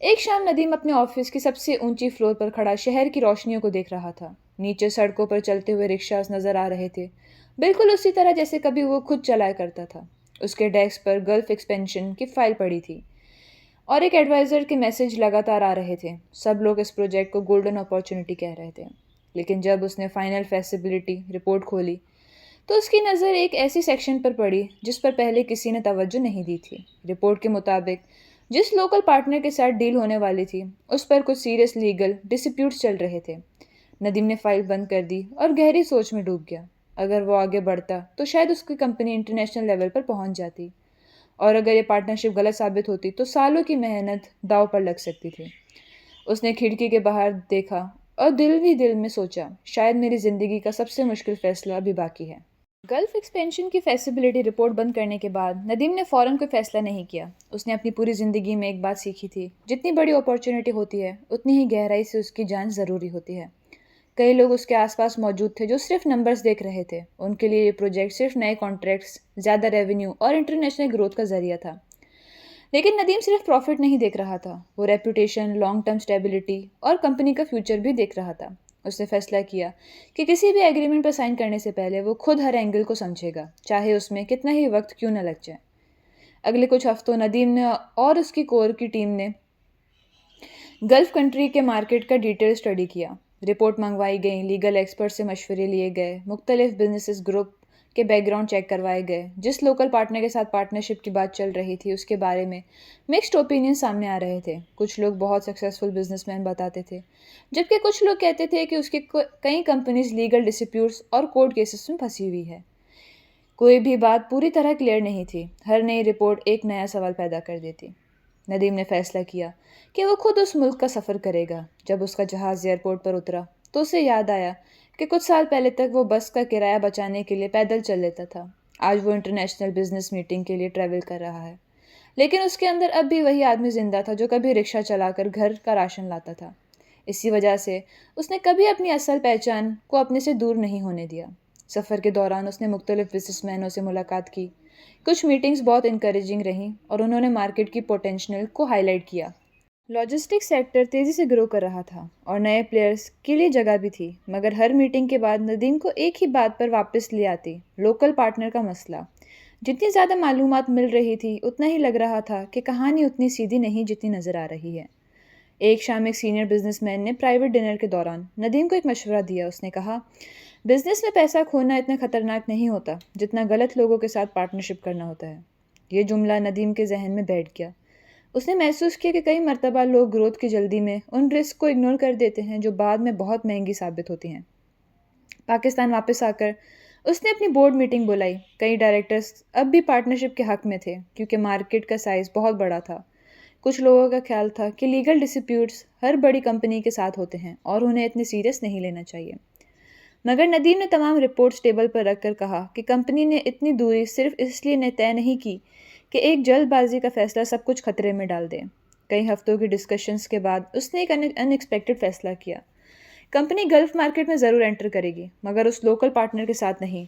ایک شام ندیم اپنے آفس کی سب سے اونچی فلور پر کھڑا شہر کی روشنیوں کو دیکھ رہا تھا۔ نیچے سڑکوں پر چلتے ہوئے رکشاز نظر آ رہے تھے، بالکل اسی طرح جیسے کبھی وہ خود چلایا کرتا تھا۔ اس کے ڈیسک پر گلف ایکسپینشن کی فائل پڑی تھی اور ایک ایڈوائزر کے میسج لگاتار آ رہے تھے۔ سب لوگ اس پروجیکٹ کو گولڈن اپارچونیٹی کہہ رہے تھے، لیکن جب اس نے فائنل فیزیبلٹی رپورٹ کھولی تو اس کی نظر ایک ایسی سیکشن پر پڑی جس پر پہلے کسی نے توجہ نہیں دی تھی۔ رپورٹ کے مطابق جس لوکل پارٹنر کے ساتھ ڈیل ہونے والی تھی اس پر کچھ سیریس لیگل ڈسپیوٹس چل رہے تھے۔ ندیم نے فائل بند کر دی اور گہری سوچ میں ڈوب گیا۔ اگر وہ آگے بڑھتا تو شاید اس کی کمپنی انٹرنیشنل لیول پر پہنچ جاتی، اور اگر یہ پارٹنرشپ غلط ثابت ہوتی تو سالوں کی محنت داؤ پر لگ سکتی تھی۔ اس نے کھڑکی کے باہر دیکھا اور دل ہی دل میں سوچا، شاید میری زندگی کا سب سے مشکل فیصلہ ابھی باقی ہے۔ گلف ایکسپینشن کی فیزیبلٹی رپورٹ بند کرنے کے بعد ندیم نے فوراً کوئی فیصلہ نہیں کیا۔ اس نے اپنی پوری زندگی میں ایک بات سیکھی تھی، جتنی بڑی اپارچونیٹی ہوتی ہے اتنی ہی گہرائی سے اس کی جانچ ضروری ہوتی ہے۔ کئی لوگ اس کے آس پاس موجود تھے جو صرف نمبرز دیکھ رہے تھے۔ ان کے لیے یہ پروجیکٹ صرف نئے کانٹریکٹس، زیادہ ریونیو اور انٹرنیشنل گروتھ کا ذریعہ تھا، لیکن ندیم صرف پروفٹ نہیں دیکھ رہا تھا، وہ ریپوٹیشن، لانگ ٹرم اسٹیبلٹی اور کمپنی کا فیوچر بھی دیکھ رہا تھا۔ اس نے فیصلہ کیا کہ کسی بھی ایگریمنٹ پر سائن کرنے سے پہلے وہ خود ہر اینگل کو سمجھے گا، چاہے اس میں کتنا ہی وقت کیوں نہ لگ جائے۔ اگلے کچھ ہفتوں ندیم نے اور اس کی کور کی ٹیم نے گلف کنٹری کے مارکیٹ کا ڈیٹیل اسٹڈی کیا۔ رپورٹ منگوائی گئیں، لیگل ایکسپرٹ سے مشورے لیے گئے، مختلف بزنسز گروپ کے بیک گراؤنڈ چیک کروائے گئے۔ جس لوکل پارٹنر کے ساتھ پارٹنرشپ کی بات چل رہی تھی اس کے بارے میں مکسڈ اوپینین سامنے آ رہے تھے۔ کچھ لوگ بہت سکسیسفل بزنس مین بتاتے تھے، جبکہ کچھ لوگ کہتے تھے کہ اس کی کئی کمپنیز لیگل ڈسپیوٹس اور کورٹ کیسز میں پھنسی ہوئی ہے۔ کوئی بھی بات پوری طرح کلیئر نہیں تھی، ہر نئی رپورٹ ایک نیا سوال پیدا کر دیتی۔ ندیم نے فیصلہ کیا کہ وہ خود اس ملک کا سفر کرے گا۔ جب اس کا جہاز ایئرپورٹ پر اترا تو اسے یاد آیا کہ کچھ سال پہلے تک وہ بس کا کرایہ بچانے کے لیے پیدل چل لیتا تھا۔ آج وہ انٹرنیشنل بزنس میٹنگ کے لیے ٹریول کر رہا ہے، لیکن اس کے اندر اب بھی وہی آدمی زندہ تھا جو کبھی رکشہ چلا کر گھر کا راشن لاتا تھا۔ اسی وجہ سے اس نے کبھی اپنی اصل پہچان کو اپنے سے دور نہیں ہونے دیا۔ سفر کے دوران اس نے مختلف بزنس مینوں سے ملاقات کی۔ کچھ میٹنگز بہت انکریجنگ رہیں اور انہوں نے مارکیٹ کی پوٹینشیل کو ہائی لائٹ کیا۔ لاجسٹکس سیکٹر تیزی سے گرو کر رہا تھا اور نئے پلیئرز کے لیے جگہ بھی تھی، مگر ہر میٹنگ کے بعد ندیم کو ایک ہی بات پر واپس لے آتی، لوکل پارٹنر کا مسئلہ۔ جتنی زیادہ معلومات مل رہی تھی اتنا ہی لگ رہا تھا کہ کہانی اتنی سیدھی نہیں جتنی نظر آ رہی ہے۔ ایک شام ایک سینئر بزنس مین نے پرائیویٹ ڈنر کے دوران ندیم کو ایک مشورہ دیا۔ اس نے کہا، بزنس میں پیسہ کھونا اتنا خطرناک نہیں ہوتا جتنا غلط لوگوں کے ساتھ پارٹنرشپ کرنا ہوتا ہے۔ یہ جملہ ندیم کے ذہن میں بیٹھ گیا۔ اس نے محسوس کیا کہ کئی مرتبہ لوگ گروتھ کی جلدی میں ان رسک کو اگنور کر دیتے ہیں جو بعد میں بہت مہنگی ثابت ہوتی ہیں۔ پاکستان واپس آ کر اس نے اپنی بورڈ میٹنگ بلائی۔ کئی ڈائریکٹرز اب بھی پارٹنرشپ کے حق میں تھے کیونکہ مارکیٹ کا سائز بہت بڑا تھا۔ کچھ لوگوں کا خیال تھا کہ لیگل ڈسپیوٹس ہر بڑی کمپنی کے ساتھ ہوتے ہیں اور انہیں اتنے سیریس نہیں لینا چاہیے، مگر ندیم نے تمام رپورٹس ٹیبل پر رکھ کر کہا کہ کمپنی نے اتنی دوری صرف اس لیے طے نہیں کی کہ ایک جلد بازی کا فیصلہ سب کچھ خطرے میں ڈال دے۔ کئی ہفتوں کی ڈسکشنز کے بعد اس نے ایک ان ایکسپیکٹڈ فیصلہ کیا۔ کمپنی گلف مارکیٹ میں ضرور انٹر کرے گی، مگر اس لوکل پارٹنر کے ساتھ نہیں۔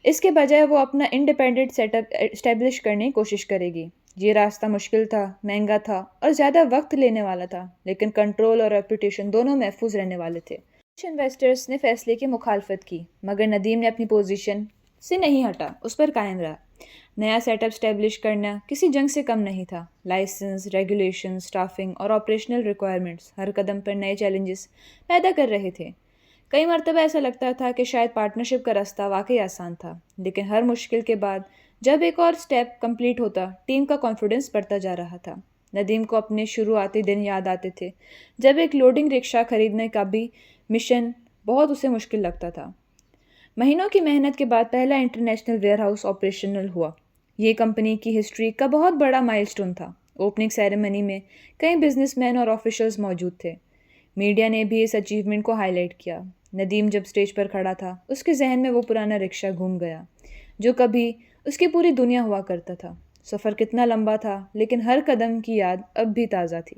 اس کے بجائے وہ اپنا انڈیپینڈنٹ سیٹ اپ اسٹیبلش کرنے کی کوشش کرے گی۔ یہ راستہ مشکل تھا، مہنگا تھا اور زیادہ وقت لینے والا تھا، لیکن کنٹرول اور ریپوٹیشن دونوں محفوظ رہنے والے تھے۔ کچھ انویسٹرز نے فیصلے کی مخالفت کی، مگر ندیم نے اپنی پوزیشن سے نہیں ہٹا، اس پر قائم رہا۔ نیا سیٹ اپ اسٹیبلش کرنا کسی جنگ سے کم نہیں تھا۔ لائسنس، ریگولیشن، اسٹافنگ اور آپریشنل ریکوائرمنٹس ہر قدم پر نئے چیلنجز پیدا کر رہے تھے۔ کئی مرتبہ ایسا لگتا تھا کہ شاید پارٹنرشپ کا راستہ واقعی آسان تھا، لیکن ہر مشکل کے بعد جب ایک اور سٹیپ کمپلیٹ ہوتا، ٹیم کا کانفیڈنس بڑھتا جا رہا تھا۔ ندیم کو اپنے شروعاتی دن یاد آتے تھے جب ایک لوڈنگ رکشہ خریدنے کا بھی مشن بہت اسے مشکل لگتا تھا۔ مہینوں کی محنت کے بعد پہلا انٹرنیشنل ویئر ہاؤس آپریشنل ہوا۔ یہ کمپنی کی ہسٹری کا بہت بڑا مائل سٹون تھا۔ اوپننگ سیریمنی میں کئی بزنس مین اور آفیشلز موجود تھے۔ میڈیا نے بھی اس اچیومنٹ کو ہائی لائٹ کیا۔ ندیم جب اسٹیج پر کھڑا تھا اس کے ذہن میں وہ پرانا رکشہ گھوم گیا جو کبھی اس کی پوری دنیا ہوا کرتا تھا۔ سفر کتنا لمبا تھا لیکن ہر قدم کی یاد اب بھی تازہ تھی۔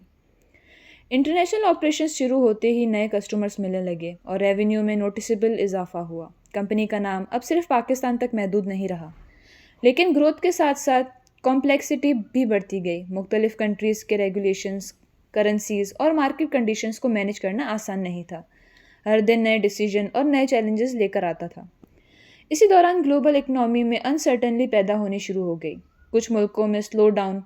انٹرنیشنل آپریشنز شروع ہوتے ہی نئے کسٹمرز ملنے لگے اور ریونیو میں نوٹیسیبل اضافہ ہوا۔ کمپنی کا نام اب صرف پاکستان تک محدود نہیں رہا، لیکن گروتھ کے ساتھ ساتھ کمپلیکسٹی بھی بڑھتی گئی۔ مختلف کنٹریز کے ریگولیشنز، کرنسیز اور مارکیٹ کنڈیشنز کو مینیج کرنا آسان نہیں تھا۔ ہر دن نئے ڈیسیجن اور نئے چیلنجز لے کر آتا تھا۔ اسی دوران گلوبل اکنامی میں انسرٹنلی پیدا ہونی شروع ہو گئی۔ کچھ ملکوں میں سلو ڈاؤن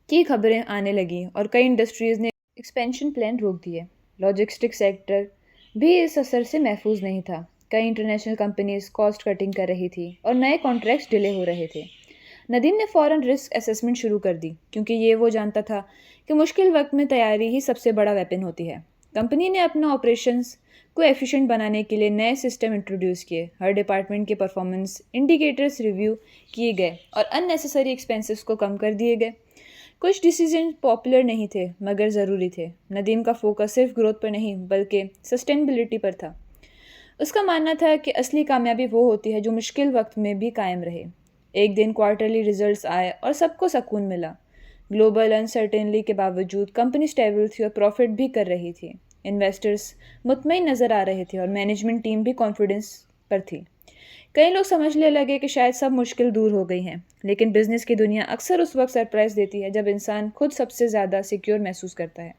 کی خبریں آنے لگیں اور کئی انڈسٹریز نے ایکسپینشن پلان روک دیے۔ لاجسٹک سیکٹر بھی اس اثر سے محفوظ نہیں تھا۔ کئی انٹرنیشنل کمپنیز کاسٹ کٹنگ کر رہی تھی اور نئے کانٹریکٹس ڈیلے ہو رہے تھے۔ ندیم نے فوراً رسک اسیسمنٹ شروع کر دی کیونکہ یہ وہ جانتا تھا کہ مشکل وقت میں تیاری ہی سب سے بڑا ویپن ہوتی ہے۔ کمپنی نے اپنا آپریشنز کو ایفیشینٹ بنانے کے لیے نئے سسٹم انٹروڈیوس کیے۔ ہر ڈپارٹمنٹ کے پرفارمنس انڈیکیٹرز ریویو کیے گئے اور ان نیسیسری ایکسپینسز کو کم کر دیے گئے۔ کچھ ڈیسیجن پاپولر نہیں تھے مگر ضروری تھے۔ ندیم کا فوکس صرف گروتھ پر نہیں بلکہ سسٹینیبلٹی پر تھا۔ اس کا ماننا تھا کہ اصلی کامیابی وہ ہوتی ہے جو مشکل وقت میں بھی قائم رہے۔ ایک دن کوارٹرلی ریزلٹس آئے اور سب کو سکون ملا۔ گلوبل انسرٹینلی کے باوجود کمپنی اسٹیبل تھی اور پروفٹ بھی کر رہی تھی۔ انویسٹرز مطمئن نظر آ رہے تھے اور مینجمنٹ ٹیم بھی کانفیڈنس پر تھی۔ کئی لوگ سمجھنے لگے کہ شاید سب مشکل دور ہو گئی ہیں، لیکن بزنس کی دنیا اکثر اس وقت سرپرائز دیتی ہے جب انسان خود سب سے زیادہ سیکیور محسوس کرتا ہے۔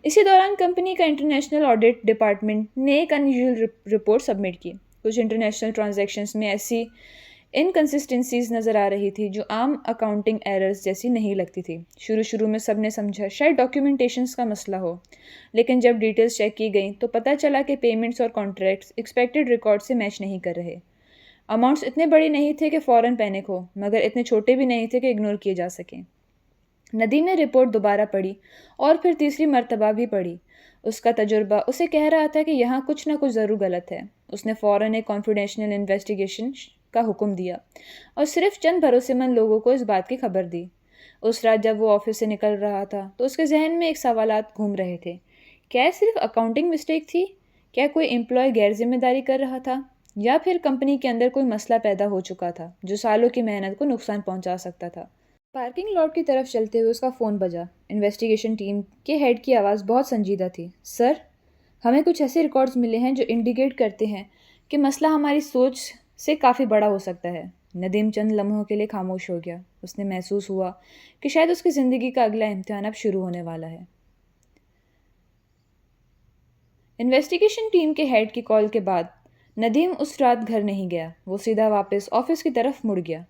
اسی دوران کمپنی کا انٹرنیشنل آڈٹ ڈپارٹمنٹ نے ایک انیوژل رپورٹ سبمٹ کی۔ کچھ انٹرنیشنل ٹرانزیکشنز میں ایسی انکنسسٹنسیز نظر آ رہی تھی جو عام اکاؤنٹنگ ایررز جیسی نہیں لگتی تھی۔ شروع میں سب نے سمجھا شاید ڈاکیومنٹیشنز کا مسئلہ ہو، لیکن جب ڈیٹیلز چیک کی گئیں تو پتہ چلا کہ پیمنٹس اور کانٹریکٹس ایکسپیکٹڈ ریکارڈ سے میچ نہیں کر رہے۔ اماؤنٹس اتنے بڑے نہیں تھے کہ فوراً پینک ہو، مگر اتنے چھوٹے بھی نہیں تھے کہ اگنور کیے جا سکیں۔ ندیم نے رپورٹ دوبارہ پڑھی اور پھر تیسری مرتبہ بھی پڑھی۔ اس کا تجربہ اسے کہہ رہا تھا کہ یہاں کچھ نہ کچھ ضرور غلط ہے۔ اس نے فوراً ایک کانفیڈینشیل انویسٹیگیشن کا حکم دیا اور صرف چند بھروسے مند لوگوں کو اس بات کی خبر دی۔ اس رات جب وہ آفس سے نکل رہا تھا تو اس کے ذہن میں ایک سوالات گھوم رہے تھے۔ کیا صرف اکاؤنٹنگ مسٹیک تھی؟ کیا کوئی امپلائی غیر ذمہ داری کر رہا تھا؟ یا پھر کمپنی کے اندر کوئی مسئلہ پیدا ہو چکا تھا جو سالوں کی محنت کو نقصان پہنچا سکتا تھا؟ پارکنگ لاٹ کی طرف چلتے ہوئے اس کا فون بجا۔ انویسٹیگیشن ٹیم کے ہیڈ کی آواز بہت سنجیدہ تھی۔ سر، ہمیں کچھ ایسے ریکارڈز ملے ہیں جو انڈیکیٹ کرتے ہیں کہ مسئلہ ہماری سوچ سے کافی بڑا ہو سکتا ہے۔ ندیم چند لمحوں کے لیے خاموش ہو گیا۔ اس نے محسوس ہوا کہ شاید اس کی زندگی کا اگلا امتحان اب شروع ہونے والا ہے۔ انویسٹیگیشن ٹیم کے ہیڈ کی کال کے بعد ندیم اس رات گھر نہیں گیا۔ وہ سیدھا واپس آفس کی طرف مڑ گیا۔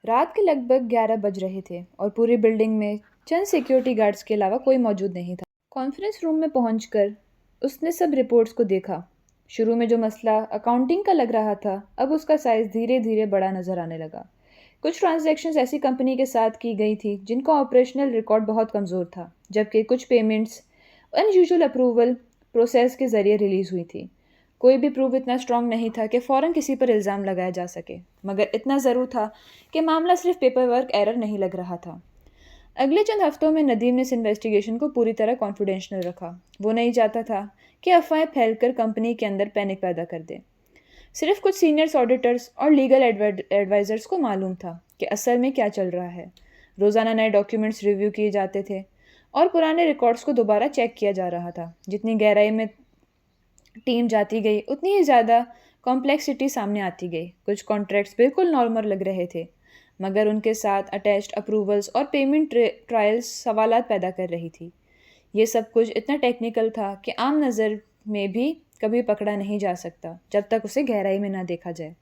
رات کے لگ بھگ 11 بج رہے تھے اور پوری بلڈنگ میں چند سیکیورٹی گارڈز کے علاوہ کوئی موجود نہیں تھا۔ کانفرنس روم میں پہنچ کر اس نے سب رپورٹس کو دیکھا۔ شروع میں جو مسئلہ اکاؤنٹنگ کا لگ رہا تھا اب اس کا سائز دھیرے دھیرے بڑا نظر آنے لگا۔ کچھ ٹرانزیکشنز ایسی کمپنی کے ساتھ کی گئی تھی جن کا آپریشنل ریکارڈ بہت کمزور تھا، جبکہ کچھ پیمنٹس انیوژل اپروول پروسیس کے ذریعے ریلیز ہوئی تھی۔ کوئی بھی پروف اتنا اسٹرانگ نہیں تھا کہ فوراً کسی پر الزام لگایا جا سکے، مگر اتنا ضرور تھا کہ معاملہ صرف پیپر ورک ایرر نہیں لگ رہا تھا۔ اگلے چند ہفتوں میں ندیم نے اس انویسٹیگیشن کو پوری طرح کانفیڈینشیل رکھا۔ وہ نہیں چاہتا تھا کہ افواہیں پھیل کر کمپنی کے اندر پینک پیدا کر دے۔ صرف کچھ سینئرز آڈیٹرز اور لیگل ایڈوائزرز کو معلوم تھا کہ اصل میں کیا چل رہا ہے۔ روزانہ نئے ڈاکیومنٹس ریویو کیے جاتے تھے اور پرانے ریکارڈز کو دوبارہ چیک کیا جا رہا تھا۔ جتنی گہرائی میں ٹیم جاتی گئی اتنی ہی زیادہ کمپلیکسٹی سامنے آتی گئی۔ کچھ کانٹریکٹس بالکل نارمل لگ رہے تھے، مگر ان کے ساتھ اٹیچڈ اپروولز اور پیمنٹ ٹرائلز سوالات پیدا کر رہی تھی۔ یہ سب کچھ اتنا ٹیکنیکل تھا کہ عام نظر میں بھی کبھی پکڑا نہیں جا سکتا جب تک اسے گہرائی میں نہ دیکھا جائے۔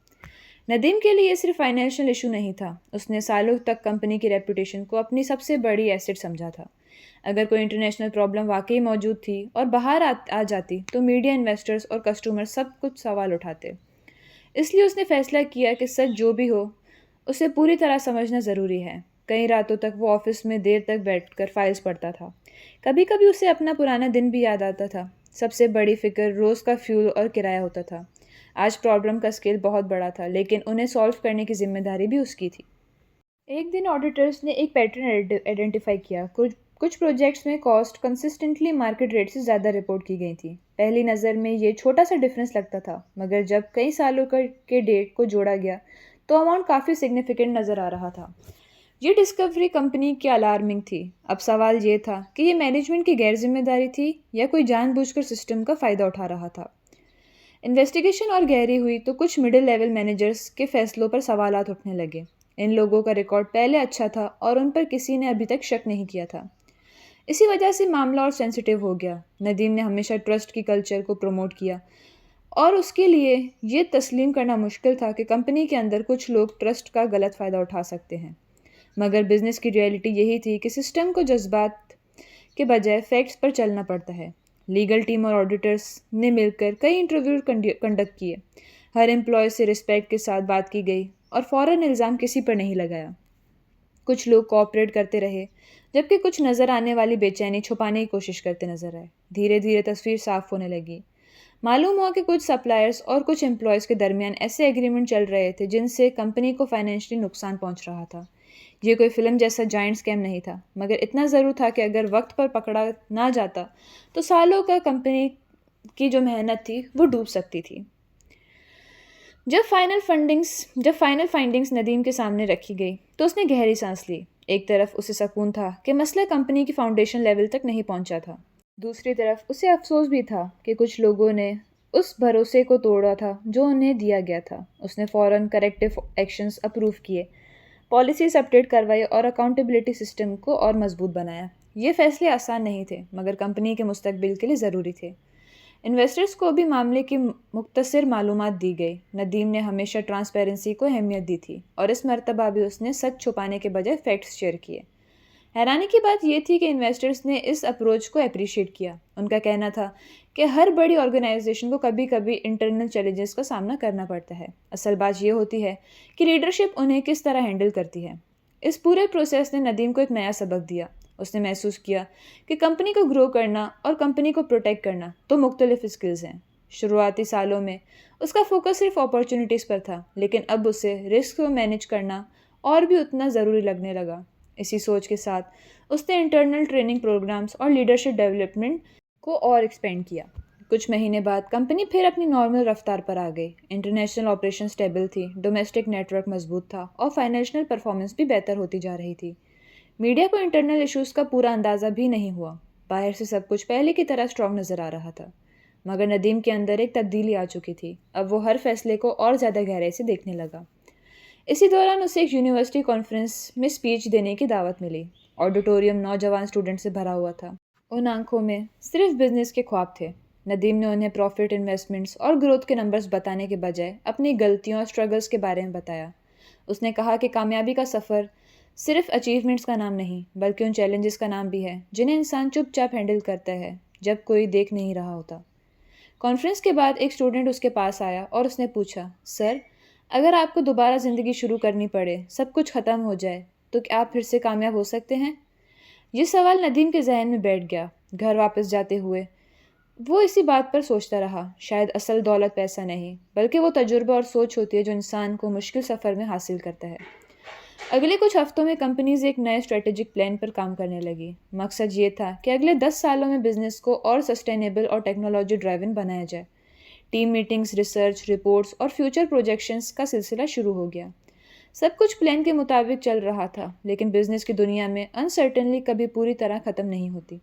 ندیم کے لیے یہ صرف فائنینشیل ایشو نہیں تھا، اس نے سالوں تک کمپنی کی ریپوٹیشن کو اپنی سب سے بڑی ایسٹ سمجھا تھا۔ اگر کوئی انٹرنیشنل پرابلم واقعی موجود تھی اور باہر آ جاتی تو میڈیا، انویسٹرز اور کسٹمر سب کچھ سوال اٹھاتے۔ اس لیے اس نے فیصلہ کیا کہ سچ جو بھی ہو اسے پوری طرح سمجھنا ضروری ہے۔ کئی راتوں تک وہ آفس میں دیر تک بیٹھ کر فائلز پڑھتا تھا۔ کبھی کبھی اسے اپنا پرانا دن بھی یاد آتا تھا۔ سب سے بڑی فکر روز کا فیول اور کرایہ ہوتا تھا۔ آج پرابلم کا اسکیل بہت بڑا تھا، لیکن انہیں سالو کرنے کی ذمہ داری بھی اس کی تھی۔ ایک دن آڈیٹرز نے ایک پیٹرن آئیڈینٹیفائی کیا. کچھ پروجیکٹس میں کاسٹ کنسسٹنٹلی مارکیٹ ریٹ سے زیادہ رپورٹ کی گئی تھی. پہلی نظر میں یہ چھوٹا سا ڈفرینس لگتا تھا، مگر جب کئی سالوں کے ڈیٹ کو جوڑا گیا تو اماؤنٹ کافی سگنیفیکنٹ نظر آ رہا تھا. یہ ڈسکوری کمپنی کی الارمنگ تھی. اب سوال یہ تھا کہ یہ مینجمنٹ کی غیر ذمہ داری تھی یا کوئی جان بوجھ کر سسٹم کا فائدہ اٹھا رہا تھا. انویسٹیگیشن اور گہری ہوئی تو کچھ مڈل لیول مینیجرز کے فیصلوں پر سوالات اٹھنے لگے. ان لوگوں کا ریکارڈ پہلے اچھا تھا اور ان پر کسی نے ابھی تک شک نہیں کیا تھا. اسی وجہ سے معاملہ اور سینسیٹیو ہو گیا. ندیم نے ہمیشہ ٹرسٹ کی کلچر کو پروموٹ کیا اور اس کے لیے یہ تسلیم کرنا مشکل تھا کہ کمپنی کے اندر کچھ لوگ ٹرسٹ کا غلط فائدہ اٹھا سکتے ہیں. مگر بزنس کی ریئلٹی یہی تھی کہ سسٹم کو جذبات کے بجائے فیکٹس پر چلنا پڑتا ہے. لیگل ٹیم اور آڈیٹرز نے مل کر کئی انٹرویو کنڈکٹ کیے. ہر امپلائی سے رسپیکٹ کے ساتھ بات کی گئی اور فوراً الزام کسی پر نہیں لگایا. کچھ لوگ کوآپریٹ کرتے رہے جبکہ کچھ نظر آنے والی بے چینی چھپانے کی کوشش کرتے نظر آئے. دھیرے دھیرے تصویر صاف ہونے لگی. معلوم ہوا کہ کچھ سپلائرز اور کچھ امپلائیز کے درمیان ایسے ایگریمنٹ چل رہے تھے جن سے کمپنی کو فائنینشلی نقصان پہنچ رہا تھا. یہ کوئی فلم جیسا جائنٹ اسکیم نہیں تھا، مگر اتنا ضرور تھا کہ اگر وقت پر پکڑا نہ جاتا تو سالوں کا کمپنی کی جو محنت تھی وہ ڈوب سکتی تھی. جب فائنل فائنڈنگز ندیم کے سامنے رکھی گئی تو اس نے گہری سانس لی. ایک طرف اسے سکون تھا کہ مسئلہ کمپنی کی فاؤنڈیشن لیول تک نہیں پہنچا تھا. دوسری طرف اسے افسوس بھی تھا کہ کچھ لوگوں نے اس بھروسے کو توڑا تھا جو انہیں دیا گیا تھا. اس نے فوراً کریکٹیو ایکشنز اپروو کیے، پالیسیز اپڈیٹ کروائی اور اکاؤنٹیبلٹی سسٹم کو اور مضبوط بنایا. یہ فیصلے آسان نہیں تھے مگر کمپنی کے مستقبل کے لیے ضروری تھے. انویسٹرز کو بھی معاملے کی مختصر معلومات دی گئی. ندیم نے ہمیشہ ٹرانسپیرنسی کو اہمیت دی تھی اور اس مرتبہ بھی اس نے سچ چھپانے کے بجائے فیکٹس شیئر کیے. حیرانی کی بات یہ تھی کہ انویسٹرز نے اس اپروچ کو اپریشیٹ کیا. ان کا کہنا تھا کہ ہر بڑی آرگنائزیشن کو کبھی کبھی انٹرنل چیلنجز کا سامنا کرنا پڑتا ہے. اصل بات یہ ہوتی ہے کہ لیڈرشپ انہیں کس طرح ہینڈل کرتی ہے. اس پورے پروسیس نے ندیم کو ایک نیا سبق دیا. اس نے محسوس کیا کہ کمپنی کو گرو کرنا اور کمپنی کو پروٹیکٹ کرنا دو مختلف اسکلز ہیں. شروعاتی سالوں میں اس کا فوکس صرف اپارچونیٹیز پر تھا، لیکن اب اسے رسک کو مینیج کرنا اور بھی اتنا ضروری لگنے لگا. اسی سوچ کے ساتھ اس نے انٹرنل ٹریننگ پروگرامز اور لیڈرشپ ڈیولپمنٹ کو اور ایکسپینڈ کیا. کچھ مہینے بعد کمپنی پھر اپنی نارمل رفتار پر آ گئی. انٹرنیشنل آپریشن اسٹیبل تھی، ڈومیسٹک نیٹ ورک مضبوط تھا اور فائنینشیل پرفارمنس بھی بہتر ہوتی جا رہی تھی. میڈیا کو انٹرنل ایشوز کا پورا اندازہ بھی نہیں ہوا. باہر سے سب کچھ پہلے کی طرح اسٹرانگ نظر آ رہا تھا، مگر ندیم کے اندر ایک تبدیلی آ چکی تھی. اب وہ ہر فیصلے کو اور زیادہ گہرائی سے دیکھنے لگا. اسی دوران اسے ایک یونیورسٹی کانفرنس میں اسپیچ دینے کی دعوت ملی. آڈیٹوریم نوجوان اسٹوڈنٹ سے بھرا ہوا تھا. ان آنکھوں میں صرف بزنس کے خواب تھے. ندیم نے انہیں پروفٹ، انویسٹمنٹس اور گروتھ کے نمبرز بتانے کے بجائے اپنی غلطیوں اور اسٹرگلز کے بارے میں بتایا. اس نے کہا کہ کامیابی کا سفر صرف اچیومنٹس کا نام نہیں بلکہ ان چیلنجز کا نام بھی ہے جنہیں انسان چپ چاپ ہینڈل کرتا ہے جب کوئی دیکھ نہیں رہا ہوتا. کانفرنس کے بعد ایک اسٹوڈنٹ اس کے پاس آیا اور اس نے پوچھا، سر، اگر آپ کو دوبارہ زندگی شروع کرنی پڑے، سب کچھ ختم ہو جائے، تو کیا آپ پھر سے کامیاب ہو سکتے ہیں؟ یہ سوال ندیم کے ذہن میں بیٹھ گیا. گھر واپس جاتے ہوئے وہ اسی بات پر سوچتا رہا. شاید اصل دولت پیسہ نہیں بلکہ وہ تجربہ اور سوچ ہوتی ہے جو انسان کو مشکل سفر میں حاصل کرتا ہے. اگلے کچھ ہفتوں میں کمپنیز ایک نئے اسٹریٹجک پلان پر کام کرنے لگی. مقصد یہ تھا کہ اگلے 10 سالوں میں بزنس کو اور سسٹینیبل اور ٹیکنالوجی ڈرائیون بنایا جائے. ٹیم میٹنگز، ریسرچ رپورٹس اور فیوچر پروجیکشنز کا سلسلہ شروع ہو گیا. سب کچھ پلان کے مطابق چل رہا تھا، لیکن بزنس کی دنیا میں انسرٹنلی کبھی پوری طرح ختم نہیں ہوتی.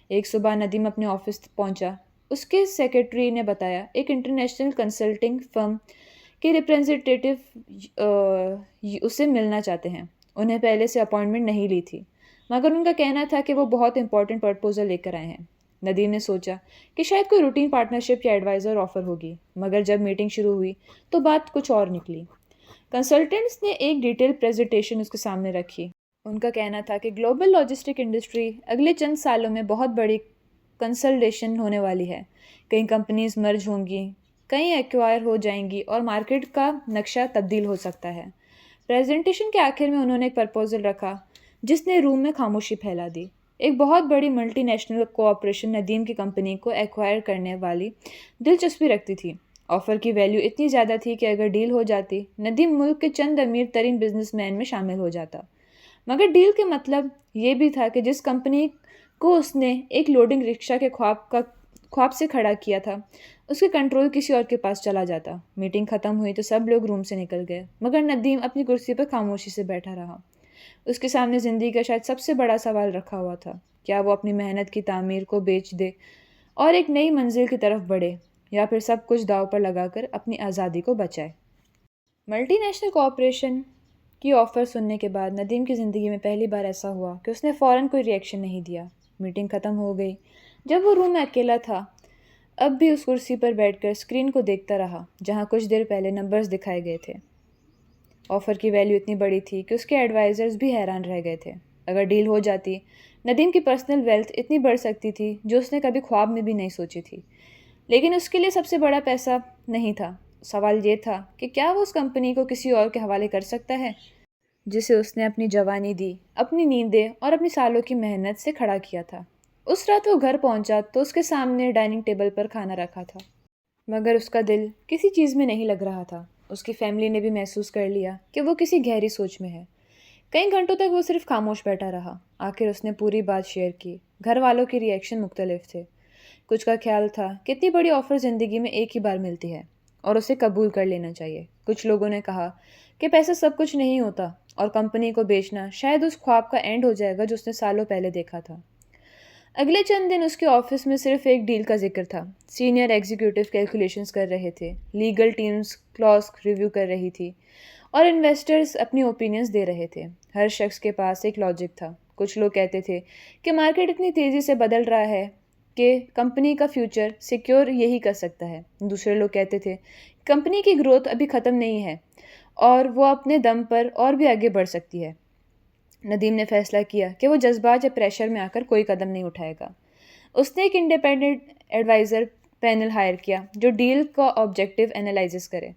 ایک صبح ندیم اپنے آفس پہنچا. اس کے سیکرٹری نے بتایا ایک انٹرنیشنل کنسلٹنگ فرم کے ریپرزنٹیٹیو اسے ملنا چاہتے ہیں. انہیں پہلے سے اپائنٹمنٹ نہیں لی تھی، مگر ان کا کہنا تھا کہ وہ بہت امپورٹنٹ پرپوزل لے کر آئے ہیں. ندیم نے سوچا کہ شاید کوئی روٹین پارٹنرشپ یا ایڈوائزر آفر ہوگی، مگر جب میٹنگ شروع ہوئی تو بات کچھ اور نکلی. کنسلٹنٹس نے ایک ڈیٹیل پریزنٹیشن اس کے سامنے رکھی. ان کا کہنا تھا کہ گلوبل لاجسٹک انڈسٹری اگلے چند سالوں میں بہت بڑی کنسلٹیشن ہونے والی ہے. کئی کمپنیز مرج ہوں گی، کئی ایکوائر ہو جائیں گی اور مارکیٹ کا نقشہ تبدیل ہو سکتا ہے. پریزنٹیشن کے آخر میں انہوں نے ایک پرپوزل رکھا جس نے روم میں خاموشی پھیلا دی. ایک بہت بڑی ملٹی نیشنل کوآپریشن ندیم کی کمپنی کو ایکوائر کرنے والی دلچسپی رکھتی تھی. آفر کی ویلیو اتنی زیادہ تھی کہ اگر ڈیل ہو جاتی ندیم ملک کے چند امیر ترین بزنس مین میں شامل ہو جاتا، مگر ڈیل کے مطلب یہ بھی تھا کہ جس کمپنی کو اس نے ایک لوڈنگ رکشا کے خواب سے کھڑا کیا تھا اس کے کنٹرول کسی اور کے پاس چلا جاتا۔ میٹنگ ختم ہوئی تو سب لوگ روم سے نکل گئے مگر ندیم اپنی کرسی پر خاموشی سے بیٹھا رہا۔ اس کے سامنے زندگی کا شاید سب سے بڑا سوال رکھا ہوا تھا، کیا وہ اپنی محنت کی تعمیر کو بیچ دے اور ایک نئی منزل کی طرف بڑھے، یا پھر سب کچھ داؤ پر لگا کر اپنی آزادی کو بچائے۔ ملٹی نیشنل کارپوریشن کی آفر سننے کے بعد ندیم کی زندگی میں پہلی بار ایسا ہوا کہ اس نے فوراً کوئی ری ایکشن نہیں دیا۔ میٹنگ ختم ہو گئی۔ جب وہ روم میں اکیلا تھا اب بھی اس کرسی پر بیٹھ کر اسکرین کو دیکھتا رہا جہاں کچھ دیر پہلے نمبرز دکھائے گئے تھے۔ آفر کی ویلیو اتنی بڑی تھی کہ اس کے ایڈوائزرز بھی حیران رہ گئے تھے۔ اگر ڈیل ہو جاتی ندیم کی پرسنل ویلتھ اتنی بڑھ سکتی تھی جو اس نے کبھی خواب میں بھی نہیں سوچی تھی، لیکن اس کے لیے سب سے بڑا پیسہ نہیں تھا۔ سوال یہ تھا کہ کیا وہ اس کمپنی کو کسی اور کے حوالے کر سکتا ہے جسے اس نے اپنی جوانی دی، اپنی نیندیں اور اپنی سالوں کی محنت سے کھڑا کیا تھا۔ اس رات وہ گھر پہنچا تو اس کے سامنے ڈائننگ ٹیبل پر کھانا رکھا تھا، مگر اس کا دل کسی چیز میں نہیں لگ رہا تھا۔ اس کی فیملی نے بھی محسوس کر لیا کہ وہ کسی گہری سوچ میں ہے۔ کئی گھنٹوں تک وہ صرف خاموش بیٹھا رہا۔ آخر اس نے پوری بات شیئر کی۔ گھر والوں کی ری ایکشن مختلف تھے۔ کچھ کا خیال تھا کہ اتنی بڑی آفر زندگی میں ایک ہی بار ملتی ہے اور اسے قبول کر لینا چاہیے۔ کچھ لوگوں نے کہا کہ پیسہ سب کچھ نہیں ہوتا اور کمپنی کو بیچنا شاید اس خواب کا اینڈ ہو جائے گا جو اس نے سالوں پہلے دیکھا تھا۔ اگلے چند دن اس کے آفس میں صرف ایک ڈیل کا ذکر تھا۔ سینئر ایگزیکٹو کیلکولیشنز کر رہے تھے، لیگل ٹیمز کلاس ریویو کر رہی تھی اور انویسٹرز اپنی اوپینینز دے رہے تھے۔ ہر شخص کے پاس ایک لاجک تھا۔ کچھ لوگ کہتے تھے کہ مارکیٹ اتنی تیزی سے بدل رہا ہے کہ کمپنی کا فیوچر سیکیور یہی کر سکتا ہے۔ دوسرے لوگ کہتے تھے کمپنی کی گروتھ ابھی ختم نہیں ہے اور وہ اپنے دم پر اور بھی آگے بڑھ سکتی ہے۔ ندیم نے فیصلہ کیا کہ وہ جذبات یا پریشر میں آ کر کوئی قدم نہیں اٹھائے گا۔ اس نے ایک انڈیپینڈنٹ ایڈوائزر پینل ہائر کیا جو ڈیل کا آبجیکٹیو انالائزس کرے۔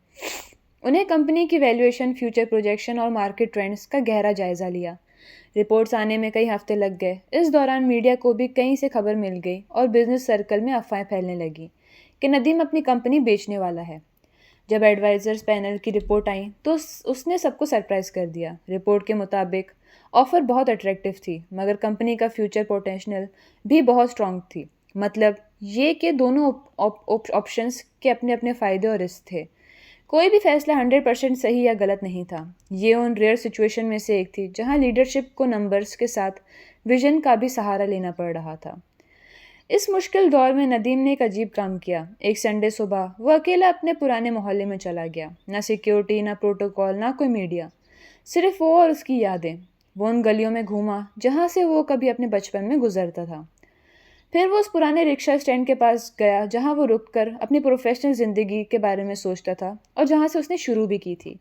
انہیں کمپنی کی ویلیویشن، فیوچر پروجیکشن اور مارکیٹ ٹرینڈز کا گہرا جائزہ لیا۔ رپورٹس آنے میں کئی ہفتے لگ گئے۔ اس دوران میڈیا کو بھی کہیں سے خبر مل گئی اور بزنس سرکل میں افواہیں پھیلنے لگیں کہ ندیم اپنی کمپنی بیچنے والا ہے۔ جب ایڈوائزرز پینل کی رپورٹ آئیں تو اس نے سب کو سرپرائز کر دیا۔ رپورٹ کے مطابق آفر بہت اٹریکٹیو تھی مگر کمپنی کا فیوچر پوٹینشیل بھی بہت اسٹرانگ تھی۔ مطلب یہ کہ دونوں آپشنز کے اپنے اپنے فائدے اور رسک تھے۔ کوئی بھی فیصلہ 100% صحیح یا غلط نہیں تھا۔ یہ ان ریئر سچویشن میں سے ایک تھی جہاں لیڈرشپ کو نمبرز کے ساتھ ویژن کا بھی سہارا لینا پڑ رہا تھا۔ اس مشکل دور میں ندیم نے ایک عجیب کام کیا۔ ایک سنڈے صبح وہ اکیلا اپنے پرانے محلے میں چلا گیا۔ نہ سیکیورٹی، نہ پروٹوکول، نہ کوئی میڈیا، صرف وہ اور اس کی یادیں۔ وہ ان گلیوں میں گھوما جہاں سے وہ کبھی اپنے بچپن میں گزرتا تھا۔ پھر وہ اس پرانے رکشہ اسٹینڈ کے پاس گیا جہاں وہ رک کر اپنی پروفیشنل زندگی کے بارے میں سوچتا تھا اور جہاں سے اس نے شروع بھی کی تھی۔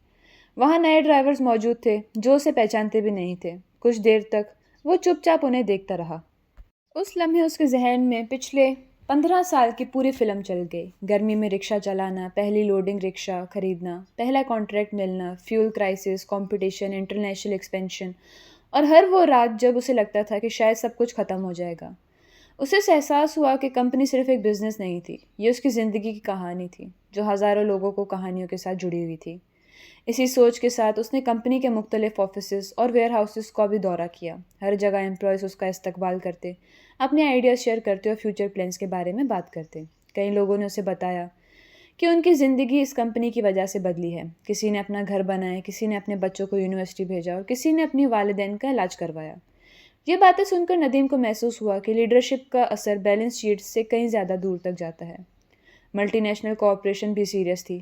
وہاں نئے ڈرائیورز موجود تھے جو اسے پہچانتے بھی نہیں تھے۔ کچھ دیر تک وہ چپ چاپ انہیں دیکھتا رہا۔ اس لمحے اس کے ذہن میں پچھلے 15 سال کی پوری فلم چل گئی۔ گرمی میں رکشہ چلانا، پہلی لوڈنگ رکشہ خریدنا، پہلا کانٹریکٹ ملنا، fuel crisis, competition, international expansion, اور ہر وہ رات جب اسے لگتا تھا کہ شاید سب کچھ ختم ہو جائے گا۔ اسے احساس ہوا کہ کمپنی صرف ایک بزنس نہیں تھی، یہ اس کی زندگی کی کہانی تھی جو ہزاروں لوگوں کو کہانیوں کے ساتھ جڑی ہوئی تھی۔ اسی سوچ کے ساتھ اس نے کمپنی کے مختلف آفسز اور ویئر ہاؤسز کا بھی دورہ کیا۔ ہر جگہ امپلائیز اس کا استقبال کرتے، اپنے آئیڈیاز شیئر کرتے اور فیوچر پلانز کے بارے میں بات کرتے۔ کئی لوگوں نے اسے بتایا کہ ان کی زندگی اس کمپنی کی وجہ سے بدلی ہے۔ کسی نے اپنا گھر بنایا، کسی نے اپنے بچوں کو یونیورسٹی بھیجا اور کسی نے اپنی والدین کا علاج کروایا۔ یہ باتیں سن کر ندیم کو محسوس ہوا کہ لیڈرشپ کا اثر بیلنس شیٹ سے کہیں زیادہ دور تک جاتا ہے۔ ملٹی نیشنل کارپوریشن بھی سیریس تھی۔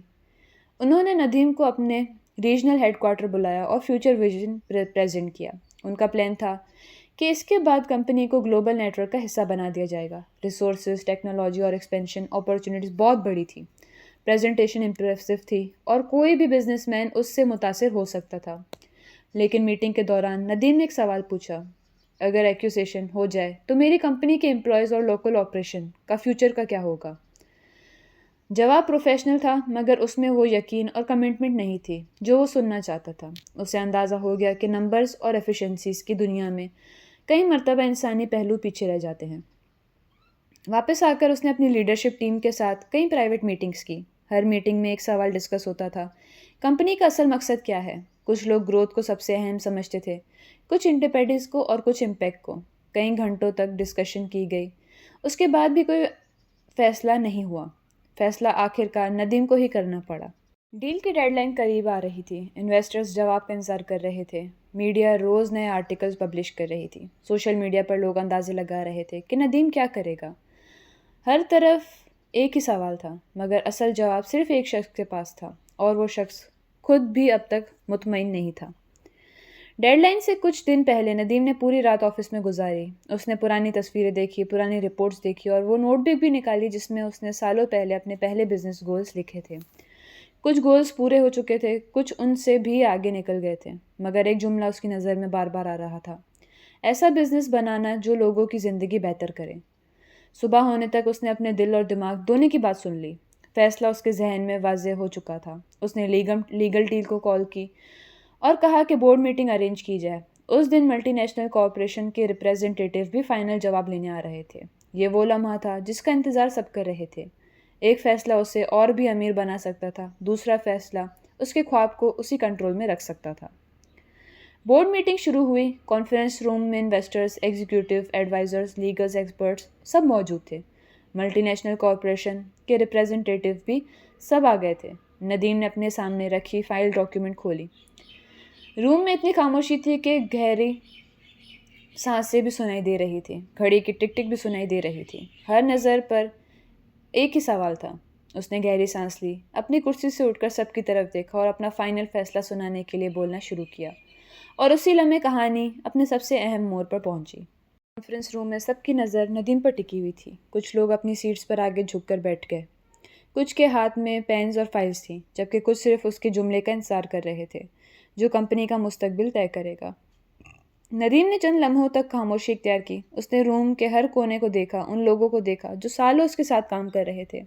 انہوں نے ندیم کو اپنے ریجنل ہیڈ کوارٹر بلایا اور فیوچر ویژن پریزنٹ کیا۔ ان کا پلان تھا کہ اس کے بعد کمپنی کو گلوبل نیٹ ورک کا حصہ بنا دیا جائے گا۔ ریسورسز، ٹیکنالوجی اور ایکسپینشن اپارچونیٹیز بہت بڑی تھی۔ پریزنٹیشن امپریسو تھی اور کوئی بھی بزنس مین اس سے متاثر ہو سکتا تھا۔ لیکن میٹنگ کے دوران ندیم نے ایک سوال پوچھا، اگر ایکوزیشن ہو جائے تو میری کمپنی کے امپلائیز اور لوکل آپریشن کا فیوچر کا کیا ہوگا؟ جواب پروفیشنل تھا مگر اس میں وہ یقین اور کمٹمنٹ نہیں تھی جو وہ سننا چاہتا تھا۔ اسے اندازہ ہو گیا کہ نمبرز اور ایفیشنسیز کی دنیا میں کئی مرتبہ انسانی پہلو پیچھے رہ جاتے ہیں۔ واپس آ کر اس نے اپنی لیڈرشپ ٹیم کے ساتھ کئی پرائیویٹ میٹنگز کی۔ ہر میٹنگ میں ایک سوال ڈسکس ہوتا تھا، کمپنی کا اصل مقصد کیا ہے؟ کچھ لوگ گروتھ کو سب سے اہم سمجھتے تھے، کچھ انٹرپرائز کو اور کچھ امپیکٹ کو۔ کئی گھنٹوں تک ڈسکشن کی گئی، اس کے بعد بھی کوئی فیصلہ نہیں ہوا۔ فیصلہ آخرکار ندیم کو ہی کرنا پڑا۔ ڈیل کی ڈیڈ لائن قریب آ رہی تھی، انویسٹرز جواب کا انتظار کر رہے تھے، میڈیا روز نئے آرٹیکلز پبلش کر رہی تھی، سوشل میڈیا پر لوگ اندازے لگا رہے تھے کہ ندیم کیا کرے گا۔ ہر طرف ایک ہی سوال تھا، مگر اصل جواب صرف ایک شخص کے پاس تھا، اور وہ شخص خود بھی اب تک مطمئن نہیں تھا۔ ڈیڈ لائن سے کچھ دن پہلے ندیم نے پوری رات آفس میں گزاری۔ اس نے پرانی تصویریں دیکھی، پرانی رپورٹس دیکھی اور وہ نوٹ بک بھی نکالی جس میں اس نے سالوں پہلے اپنے پہلے بزنس گولز لکھے تھے۔ کچھ گولز پورے ہو چکے تھے، کچھ ان سے بھی آگے نکل گئے تھے، مگر ایک جملہ اس کی نظر میں بار بار آ رہا تھا، ایسا بزنس بنانا جو لوگوں کی زندگی بہتر کرے۔ صبح ہونے تک اس نے اپنے دل اور دماغ دونوں کی بات سن لی۔ فیصلہ اس کے ذہن میں واضح ہو چکا تھا۔ اس نے لیگل ٹیم کو کال کی اور کہا کہ بورڈ میٹنگ ارینج کی جائے۔ اس دن ملٹی نیشنل کارپوریشن کے ریپریزنٹیٹیو بھی فائنل جواب لینے آ رہے تھے۔ یہ وہ لمحہ تھا جس کا انتظار سب کر رہے تھے۔ ایک فیصلہ اسے اور بھی امیر بنا سکتا تھا، دوسرا فیصلہ اس کے خواب کو اسی کنٹرول میں رکھ سکتا تھا۔ بورڈ میٹنگ شروع ہوئی۔ کانفرنس روم میں investors, executive advisors, legal experts سب موجود تھے۔ ملٹی نیشنل کارپوریشن کے ریپریزنٹیٹیو بھی سب آ گئے تھے۔ ندیم نے اپنے سامنے رکھی فائل ڈاکیومنٹ کھولی۔ روم میں اتنی خاموشی تھی کہ گہری سانسیں بھی سنائی دے رہی تھی، گھڑی کی ٹک ٹک بھی سنائی دے رہی تھی۔ ہر نظر پر ایک ہی سوال تھا۔ اس نے گہری سانس لی، اپنی کرسی سے اٹھ کر سب کی طرف دیکھا اور اپنا فائنل فیصلہ سنانے کے لیے بولنا شروع کیا، اور اسی لمحے کہانی اپنے سب سے اہم موڑ پر پہنچی۔ کانفرنس روم میں سب کی نظر ندیم پر ٹکی ہوئی تھی۔ کچھ لوگ اپنی سیٹس پر آگے جھک کر بیٹھ گئے، کچھ کے ہاتھ میں پینز اور فائلز تھیں، جبکہ کچھ صرف اس کے جملے کا انتظار کر رہے تھے جو کمپنی کا مستقبل طے کرے گا۔ ندیم نے چند لمحوں تک خاموشی اختیار کی۔ اس نے روم کے ہر کونے کو دیکھا، ان لوگوں کو دیکھا جو سالوں اس کے ساتھ کام کر رہے تھے،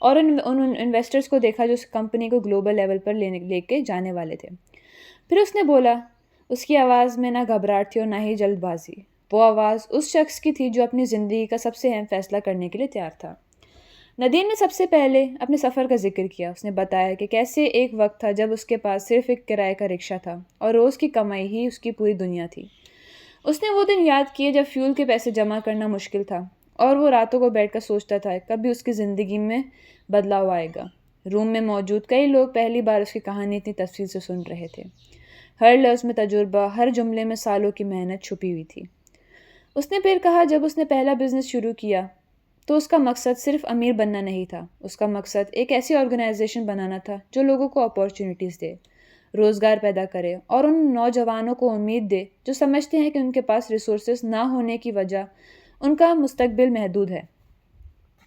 اور ان انویسٹرز کو دیکھا جو اس کمپنی کو گلوبل لیول پر لے کے جانے والے تھے۔ پھر اس نے بولا، اس کی آواز میں نہ گھبراہٹ تھی اور نہ ہی جلد بازی۔ وہ آواز اس شخص کی تھی جو اپنی زندگی کا سب سے اہم فیصلہ کرنے کے لیے تیار تھا۔ ندیم نے سب سے پہلے اپنے سفر کا ذکر کیا۔ اس نے بتایا کہ کیسے ایک وقت تھا جب اس کے پاس صرف ایک کرائے کا رکشہ تھا اور روز کی کمائی ہی اس کی پوری دنیا تھی۔ اس نے وہ دن یاد کیے جب فیول کے پیسے جمع کرنا مشکل تھا، اور وہ راتوں کو بیٹھ کر سوچتا تھا کبھی اس کی زندگی میں بدلاؤ آئے گا۔ روم میں موجود کئی لوگ پہلی بار اس کی کہانی اتنی تفصیل سے سن رہے تھے۔ ہر لفظ میں تجربہ، ہر جملے میں سالوں کی محنت چھپی ہوئی تھی۔ اس نے پھر کہا، جب اس نے پہلا بزنس شروع کیا تو اس کا مقصد صرف امیر بننا نہیں تھا، اس کا مقصد ایک ایسی آرگنائزیشن بنانا تھا جو لوگوں کو اپارچونیٹیز دے، روزگار پیدا کرے اور ان نوجوانوں کو امید دے جو سمجھتے ہیں کہ ان کے پاس ریسورسز نہ ہونے کی وجہ ان کا مستقبل محدود ہے۔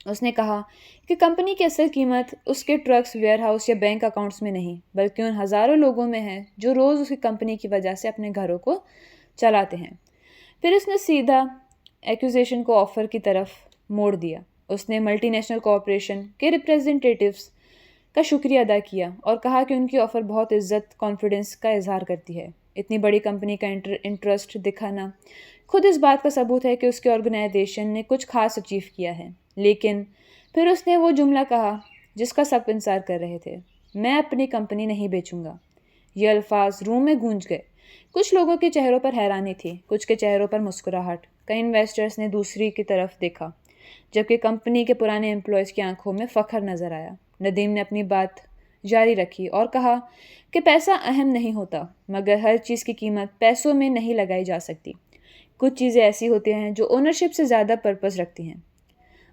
اس نے کہا کہ کمپنی کی اصل قیمت اس کے ٹرکس، ویئر ہاؤس یا بینک اکاؤنٹس میں نہیں، بلکہ ان ہزاروں لوگوں میں ہے جو روز اس کی کمپنی کی وجہ سے اپنے گھروں کو چلاتے ہیں۔ پھر اس نے سیدھا ایکوزیشن کو آفر کی طرف موڑ دیا۔ اس نے ملٹی نیشنل کارپوریشن کے ریپریزنٹیٹیوز کا شکریہ ادا کیا اور کہا کہ ان کی آفر بہت عزت، کانفیڈنس کا اظہار کرتی ہے۔ اتنی بڑی کمپنی کا انٹرسٹ دکھانا خود اس بات کا ثبوت ہے کہ اس کی آرگنائزیشن نے کچھ خاص اچیو کیا ہے۔ لیکن پھر اس نے وہ جملہ کہا جس کا سب انتظار کر رہے تھے، میں اپنی کمپنی نہیں بیچوں گا۔ یہ الفاظ روم میں گونج گئے۔ کچھ لوگوں کے چہروں پر حیرانی تھی، کچھ کے چہروں پر مسکراہٹ۔ کئی انویسٹرز نے دوسری کی طرف دیکھا، جبکہ کمپنی کے پرانے امپلائیز کی آنکھوں میں فخر نظر آیا۔ ندیم نے اپنی بات جاری رکھی اور کہا کہ پیسہ اہم نہیں ہوتا، مگر ہر چیز کی قیمت پیسوں میں نہیں لگائی جا سکتی۔ کچھ چیزیں ایسی ہوتی ہیں جو اونرشپ سے زیادہ پرپس رکھتی ہیں۔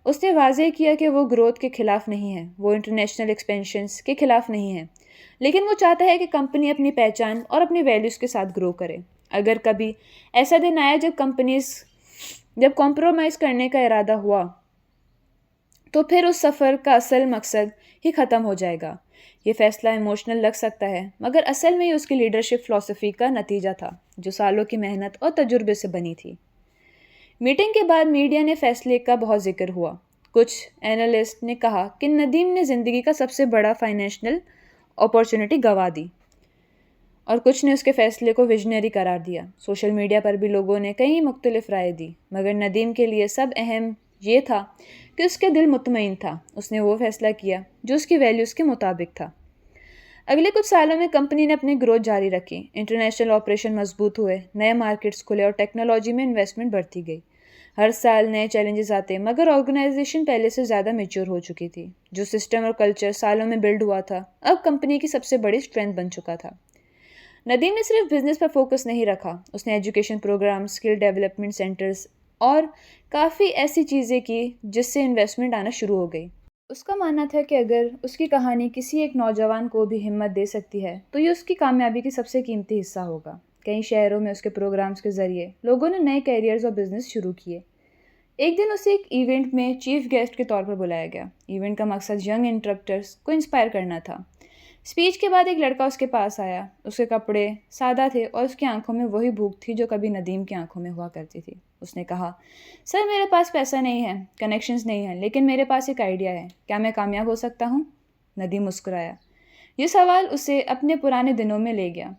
اس نے واضح کیا کہ وہ گروتھ کے خلاف نہیں ہے، وہ انٹرنیشنل ایکسپینشنز کے خلاف نہیں ہے، لیکن وہ چاہتا ہے کہ کمپنی اپنی پہچان اور اپنی ویلیوز کے ساتھ گرو کرے۔ اگر کبھی ایسا دن آیا جب کمپرومائز کرنے کا ارادہ ہوا تو پھر اس سفر کا اصل مقصد ہی ختم ہو جائے گا۔ یہ فیصلہ ایموشنل لگ سکتا ہے، مگر اصل میں یہ اس کی لیڈرشپ فلسفی کا نتیجہ تھا جو سالوں کی محنت اور تجربے سے بنی تھی۔ میٹنگ کے بعد میڈیا نے فیصلے کا بہت ذکر ہوا۔ کچھ اینالسٹ نے کہا کہ ندیم نے زندگی کا سب سے بڑا فائنینشیل اپارچونٹی گنوا دی، اور کچھ نے اس کے فیصلے کو ویژنری قرار دیا۔ سوشل میڈیا پر بھی لوگوں نے کئی مختلف رائے دی، مگر ندیم کے لیے سب اہم یہ تھا کہ اس کے دل مطمئن تھا. اس نے وہ فیصلہ کیا جو اس کی ویلیوز کے مطابق تھا. اگلے کچھ سالوں میں کمپنی نے اپنی گروتھ جاری رکھی. انٹرنیشنل آپریشن مضبوط ہوئے، نئے مارکیٹس کھلے اور ٹیکنالوجی میں انویسٹمنٹ بڑھتی گئی. ہر سال نئے چیلنجز آتے، مگر آرگنائزیشن پہلے سے زیادہ میچور ہو چکی تھی. جو سسٹم اور کلچر سالوں میں بلڈ ہوا تھا اب کمپنی کی سب سے بڑی اسٹرینتھ بن چکا تھا. ندیم نے صرف بزنس پر فوکس نہیں رکھا. اس نے education programme, skill development centres اور کافی ایسی چیزیں کی جس سے انویسٹمنٹ آنا شروع ہو گئی. اس کا ماننا تھا کہ اگر اس کی کہانی کسی ایک نوجوان کو بھی ہمت دے سکتی ہے تو یہ اس کی کامیابی کی سب سے قیمتی حصہ ہوگا. کئی شہروں میں اس کے پروگرامز کے ذریعے لوگوں نے نئے کیریئرز اور بزنس شروع کیے. ایک دن اسے ایک ایونٹ میں چیف گیسٹ کے طور پر بلایا گیا. ایونٹ کا مقصد ینگ انٹرپٹرز کو انسپائر کرنا تھا. اسپیچ کے بعد ایک لڑکا اس کے پاس آیا. اس کے کپڑے سادہ تھے اور اس کی آنکھوں میں وہی بھوک تھی جو کبھی ندیم کی آنکھوں میں ہوا کرتی تھی. اس نے کہا، سر میرے پاس پیسہ نہیں ہے، کنیکشنز نہیں ہیں، لیکن میرے پاس ایک آئیڈیا ہے. کیا میں کامیاب ہو سکتا ہوں؟ ندیم مسکرایا. یہ سوال اسے اپنے پرانے دنوں میں لے گیا.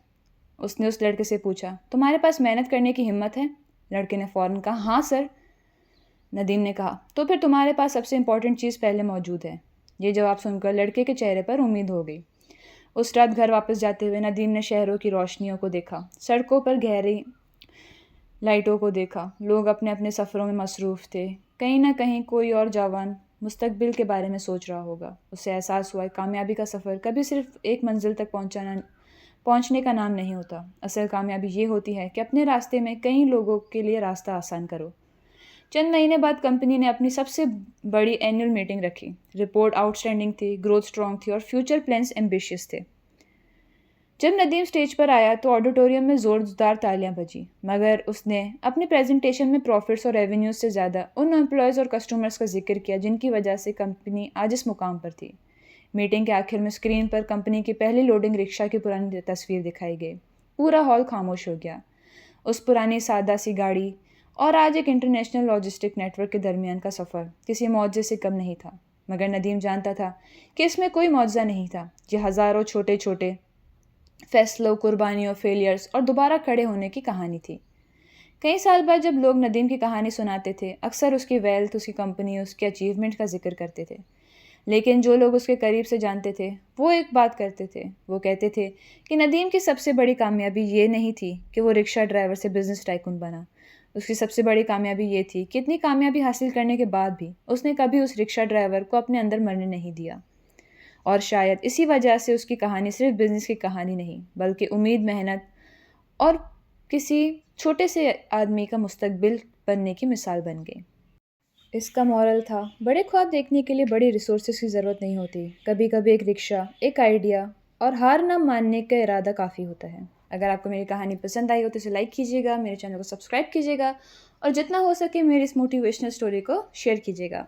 اس نے اس لڑکے سے پوچھا، تمہارے پاس محنت کرنے کی ہمت ہے؟ لڑکے نے فوراً کہا، ہاں سر. ندیم نے کہا، تو پھر تمہارے پاس سب سے امپورٹنٹ چیز پہلے موجود ہے. یہ جواب سن کر لڑکے کے چہرے پر امید ہو گئی. اس رات گھر واپس جاتے ہوئے ندیم نے شہروں کی روشنیوں کو دیکھا، سڑکوں پر گہری لائٹوں کو دیکھا. لوگ اپنے اپنے سفروں میں مصروف تھے. کہیں نہ کہیں کوئی اور جوان مستقبل کے بارے میں سوچ رہا ہوگا. اسے احساس ہوا کہ کامیابی کا سفر کبھی صرف ایک منزل تک پہنچنے کا نام نہیں ہوتا. اصل کامیابی یہ ہوتی ہے کہ اپنے راستے میں کئی لوگوں کے لیے راستہ آسان کرو. چند مہینے بعد کمپنی نے اپنی سب سے بڑی اینول میٹنگ رکھی. رپورٹ آؤٹ اسٹینڈنگ تھی، گروتھ اسٹرانگ تھی اور فیوچر پلانس ایمبیشیس تھے. جب ندیم اسٹیج پر آیا تو آڈیٹوریم میں زوردار تالیاں بجی، مگر اس نے اپنی پریزنٹیشن میں پروفٹس اور ریونیوز سے زیادہ ان امپلائیز اور کسٹمرز کا ذکر کیا جن کی وجہ سے کمپنی آج اس مقام پر تھی. میٹنگ کے آخر میں اسکرین پر کمپنی کی پہلی لوڈنگ رکشا کی پرانی تصویر دکھائی گئی. پورا ہال خاموش ہو گیا. اس پرانی سادہ سی گاڑی اور آج ایک انٹرنیشنل لاجسٹک نیٹ ورک کے درمیان کا سفر کسی معجزے سے کم نہیں تھا. مگر ندیم جانتا تھا کہ اس میں کوئی معجزہ نہیں تھا. یہ ہزاروں چھوٹے چھوٹے فیصلوں، قربانیوں، فیلیئرز اور دوبارہ کھڑے ہونے کی کہانی تھی. کئی سال بعد جب لوگ ندیم کی کہانی سناتے تھے، اکثر اس کی ویلتھ، اس کی کمپنی، اس کے اچیومنٹ کا ذکر کرتے تھے. لیکن جو لوگ اس کے قریب سے جانتے تھے وہ ایک بات کرتے تھے. وہ کہتے تھے کہ ندیم کی سب سے بڑی کامیابی یہ نہیں تھی کہ وہ رکشہ ڈرائیور سے بزنس ٹائکون بنا. اس کی سب سے بڑی کامیابی یہ تھی کہ اتنی کامیابی حاصل کرنے کے بعد بھی اس نے کبھی اس رکشہ ڈرائیور کو اپنے اندر مرنے نہیں دیا. اور شاید اسی وجہ سے اس کی کہانی صرف بزنس کی کہانی نہیں بلکہ امید، محنت اور کسی چھوٹے سے آدمی کا مستقبل بننے کی مثال بن گئی. اس کا مورل تھا، بڑے خواب دیکھنے کے لیے بڑی ریسورسز کی ضرورت نہیں ہوتی. کبھی کبھی ایک رکشہ، ایک آئیڈیا اور ہار نہ ماننے کا ارادہ کافی ہوتا ہے. اگر آپ کو میری کہانی پسند آئی ہو تو اسے لائک کیجیے گا، میرے چینل کو سبسکرائب کیجیے گا اور جتنا ہو سکے میری اس موٹیویشنل سٹوری کو شیئر کیجیے گا.